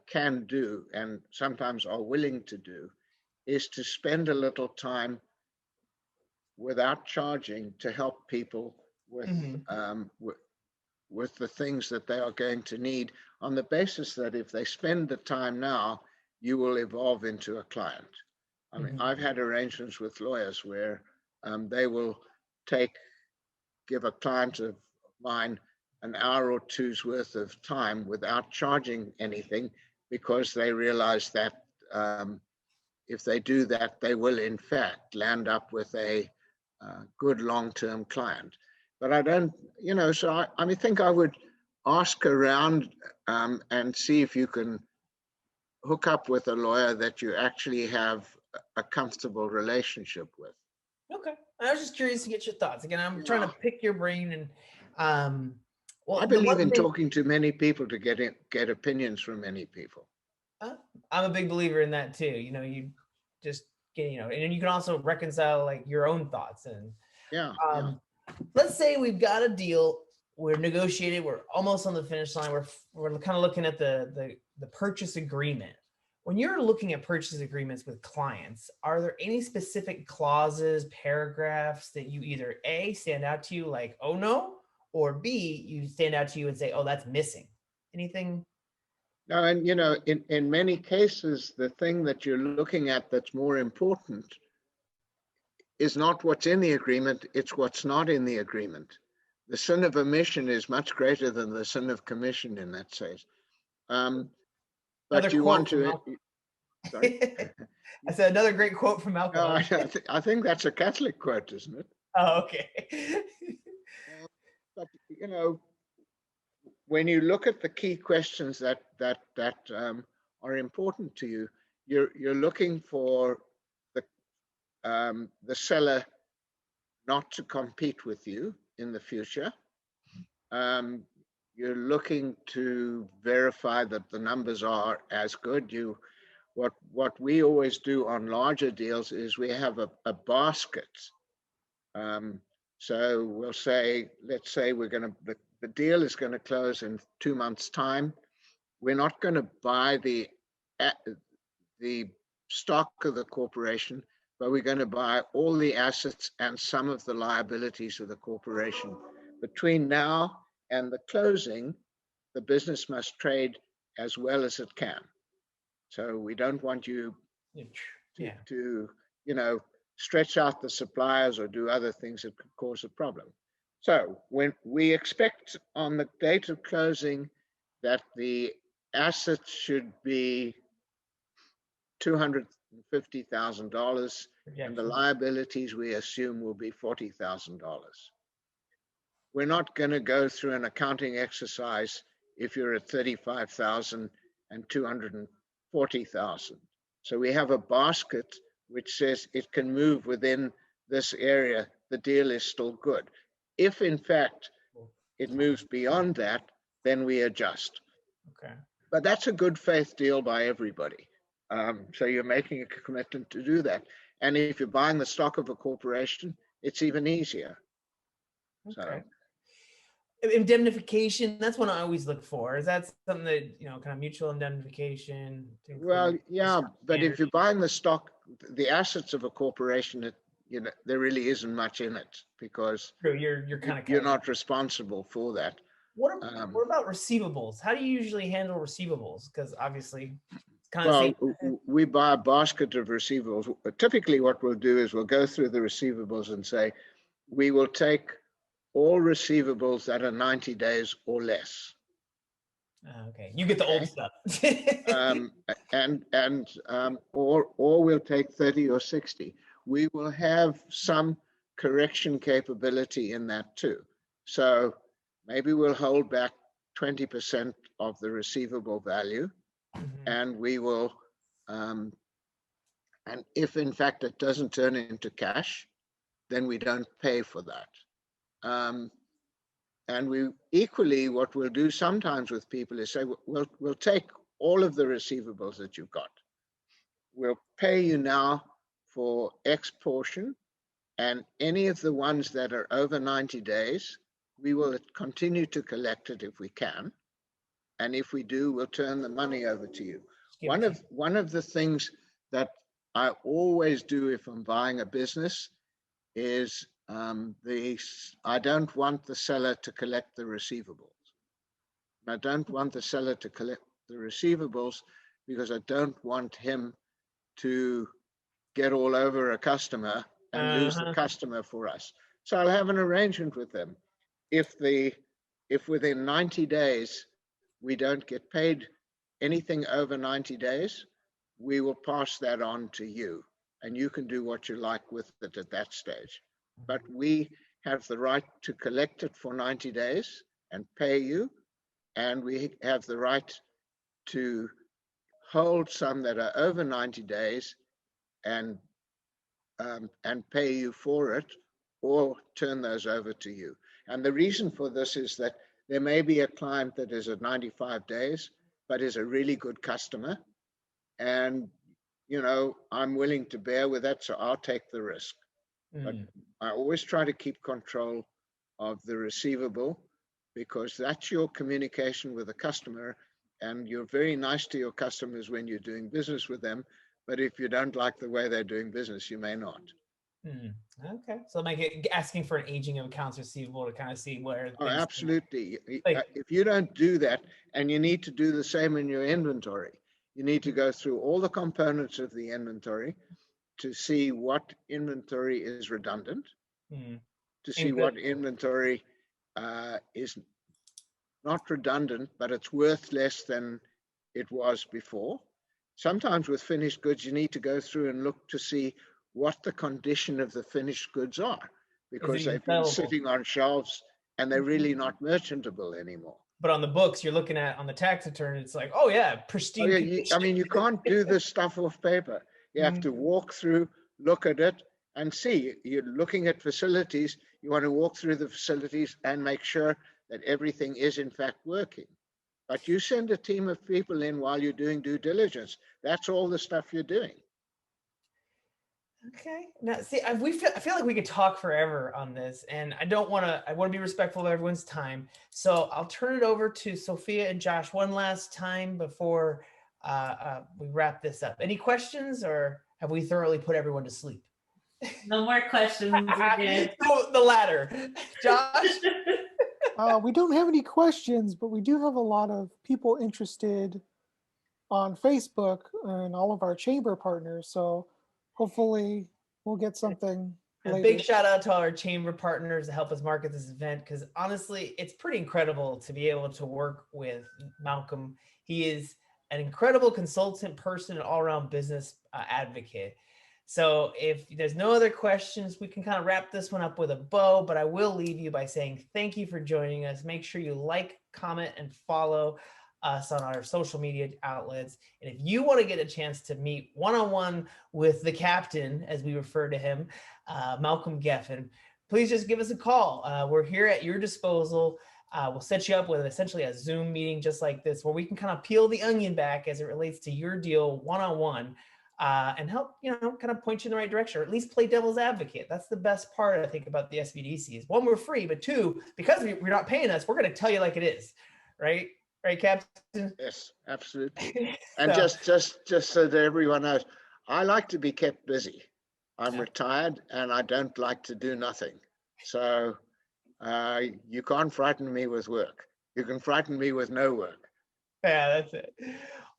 S2: can do, and sometimes are willing to do, is to spend a little time without charging to help people with with the things that they are going to need, on the basis that if they spend the time now, you will evolve into a client. I mean, I've had arrangements with lawyers where they will give a client of mine an hour or two's worth of time without charging anything, because they realize that if they do that, they will in fact land up with a good long-term client. But I don't, so I think I would ask around and see if you can hook up with a lawyer that you actually have a comfortable relationship with.
S1: Okay. I was just curious to get your thoughts. Again, I'm trying to pick your brain, and well,
S2: I believe in talking to many people to get opinions from many people.
S1: I'm a big believer in that too. You just get, and you can also reconcile like your own thoughts. And let's say we've got a deal, we're negotiated, we're almost on the finish line. We're kind of looking at the purchase agreement. When you're looking at purchase agreements with clients, are there any specific clauses, paragraphs that you either A, stand out to you like, oh no, or B, you stand out to you and say, oh, that's missing? Anything?
S2: No, and in many cases, the thing that you're looking at that's more important is not what's in the agreement, it's what's not in the agreement. The sin of omission is much greater than the sin of commission in that sense. But you want to. Sorry?
S1: I said another great quote from Malcolm.
S2: No, I think that's a Catholic quote, isn't it?
S1: Oh, okay.
S2: But when you look at the key questions that are important to you, you're looking for the seller not to compete with you in the future. You're looking to verify that the numbers are as good. What we always do on larger deals is we have a basket. So we'll say, let's say the deal is going to close in 2 months' time. We're not going to buy the stock of the corporation, but we're going to buy all the assets and some of the liabilities of the corporation. Between now and the closing, the business must trade as well as it can. So we don't want you to stretch out the suppliers or do other things that could cause a problem. So when we expect on the date of closing that the assets should be $250,000, and the liabilities we assume will be $40,000. We're not going to go through an accounting exercise if you're at 35,000 and 240,000. So we have a basket which says it can move within this area. The deal is still good. If in fact it moves beyond that, then we adjust.
S1: Okay.
S2: But that's a good faith deal by everybody. So you're making a commitment to do that. And if you're buying the stock of a corporation, it's even easier.
S1: Okay. Indemnification, that's one I always look for. Is that something that, kind of mutual indemnification?
S2: Well, yeah, but if you're buying the stock, the assets of a corporation, there really isn't much in it because
S1: True, you're kind of
S2: you're not responsible for that.
S1: What about receivables? How do you usually handle receivables? Because obviously, it's kind of
S2: well, we buy a basket of receivables. Typically, what we'll do is we'll go through the receivables and say, we will take all receivables that are 90 days or less.
S1: Okay, you get the old stuff.
S2: Or we'll take 30 or 60. We will have some correction capability in that too. So maybe we'll hold back 20% of the receivable value, and we will, and if in fact it doesn't turn into cash, then we don't pay for that. And we equally, what we'll do sometimes with people is say, we'll take all of the receivables that you've got. We'll pay you now for X portion, and any of the ones that are over 90 days, we will continue to collect it if we can. And if we do, we'll turn the money over to you. One of the things that I always do if I'm buying a business is I don't want the seller to collect the receivables. I don't want the seller to collect the receivables because I don't want him to get all over a customer and lose the customer for us. So I'll have an arrangement with them. If within 90 days we don't get paid anything over 90 days, we will pass that on to you, and you can do what you like with it at that stage. But we have the right to collect it for 90 days and pay you, and we have the right to hold some that are over 90 days and pay you for it, or turn those over to you. And the reason for this is that there may be a client that is at 95 days, but is a really good customer. And, I'm willing to bear with that, so I'll take the risk. But I always try to keep control of the receivable, because that's your communication with the customer, and you're very nice to your customers when you're doing business with them. But if you don't like the way they're doing business, you may not.
S1: Okay, so asking for an aging of accounts receivable to kind of see where.
S2: Oh, absolutely. If you don't do that, and you need to do the same in your inventory, you need to go through all the components of the inventory to see what inventory is redundant, to see what inventory is not redundant, but it's worth less than it was before. Sometimes with finished goods, you need to go through and look to see what the condition of the finished goods are, because they've been sitting on shelves and they're really not merchantable anymore.
S1: But on the books, you're looking at, on the tax return, it's like, oh yeah, pristine.
S2: Oh, yeah, you can't do this stuff off paper. You have to walk through, look at it, and see. You're looking at facilities. You want to walk through the facilities and make sure that everything is in fact working. But you send a team of people in while you're doing due diligence. That's all the stuff you're doing.
S1: Okay. Now, see, I feel like we could talk forever on this, and I want to be respectful of everyone's time. So I'll turn it over to Sophia and Josh one last time before we wrap this up. Any questions, or have we thoroughly put everyone to sleep?
S3: No more questions.
S1: So the latter. Josh?
S4: We don't have any questions, but we do have a lot of people interested on Facebook and all of our chamber partners. So hopefully we'll get something later.
S1: A big shout out to our chamber partners to help us market this event, because honestly, it's pretty incredible to be able to work with Malcolm. He is an incredible consultant, person, and all-around business advocate. So if there's no other questions, we can kind of wrap this one up with a bow, but I will leave you by saying thank you for joining us. Make sure you like, comment, and follow us on our social media outlets. And if you want to get a chance to meet one-on-one with the captain, as we refer to him, Malcolm Geffen, please just give us a call. We're here at your disposal. We'll set you up with essentially a Zoom meeting just like this, where we can kind of peel the onion back as it relates to your deal one-on-one. and help, kind of point you in the right direction, or at least play devil's advocate. That's the best part, I think, about the SBDCs. One, we're free, but two, because you're not paying us, we're going to tell you like it is, right? Right, Captain?
S2: Yes, absolutely. And just so that everyone knows, I like to be kept busy. I'm retired and I don't like to do nothing. So you can't frighten me with work. You can frighten me with no work.
S1: Yeah, that's it.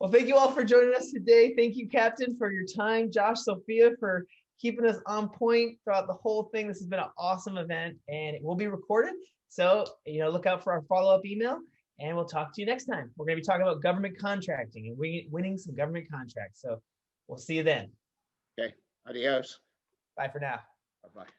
S1: Well, thank you all for joining us today. Thank you, Captain, for your time. Josh, Sophia, for keeping us on point throughout the whole thing. This has been an awesome event, and it will be recorded. So, look out for our follow-up email, and we'll talk to you next time. We're going to be talking about government contracting and winning some government contracts. So we'll see you then.
S2: Okay. Adios.
S1: Bye for now.
S2: Bye-bye.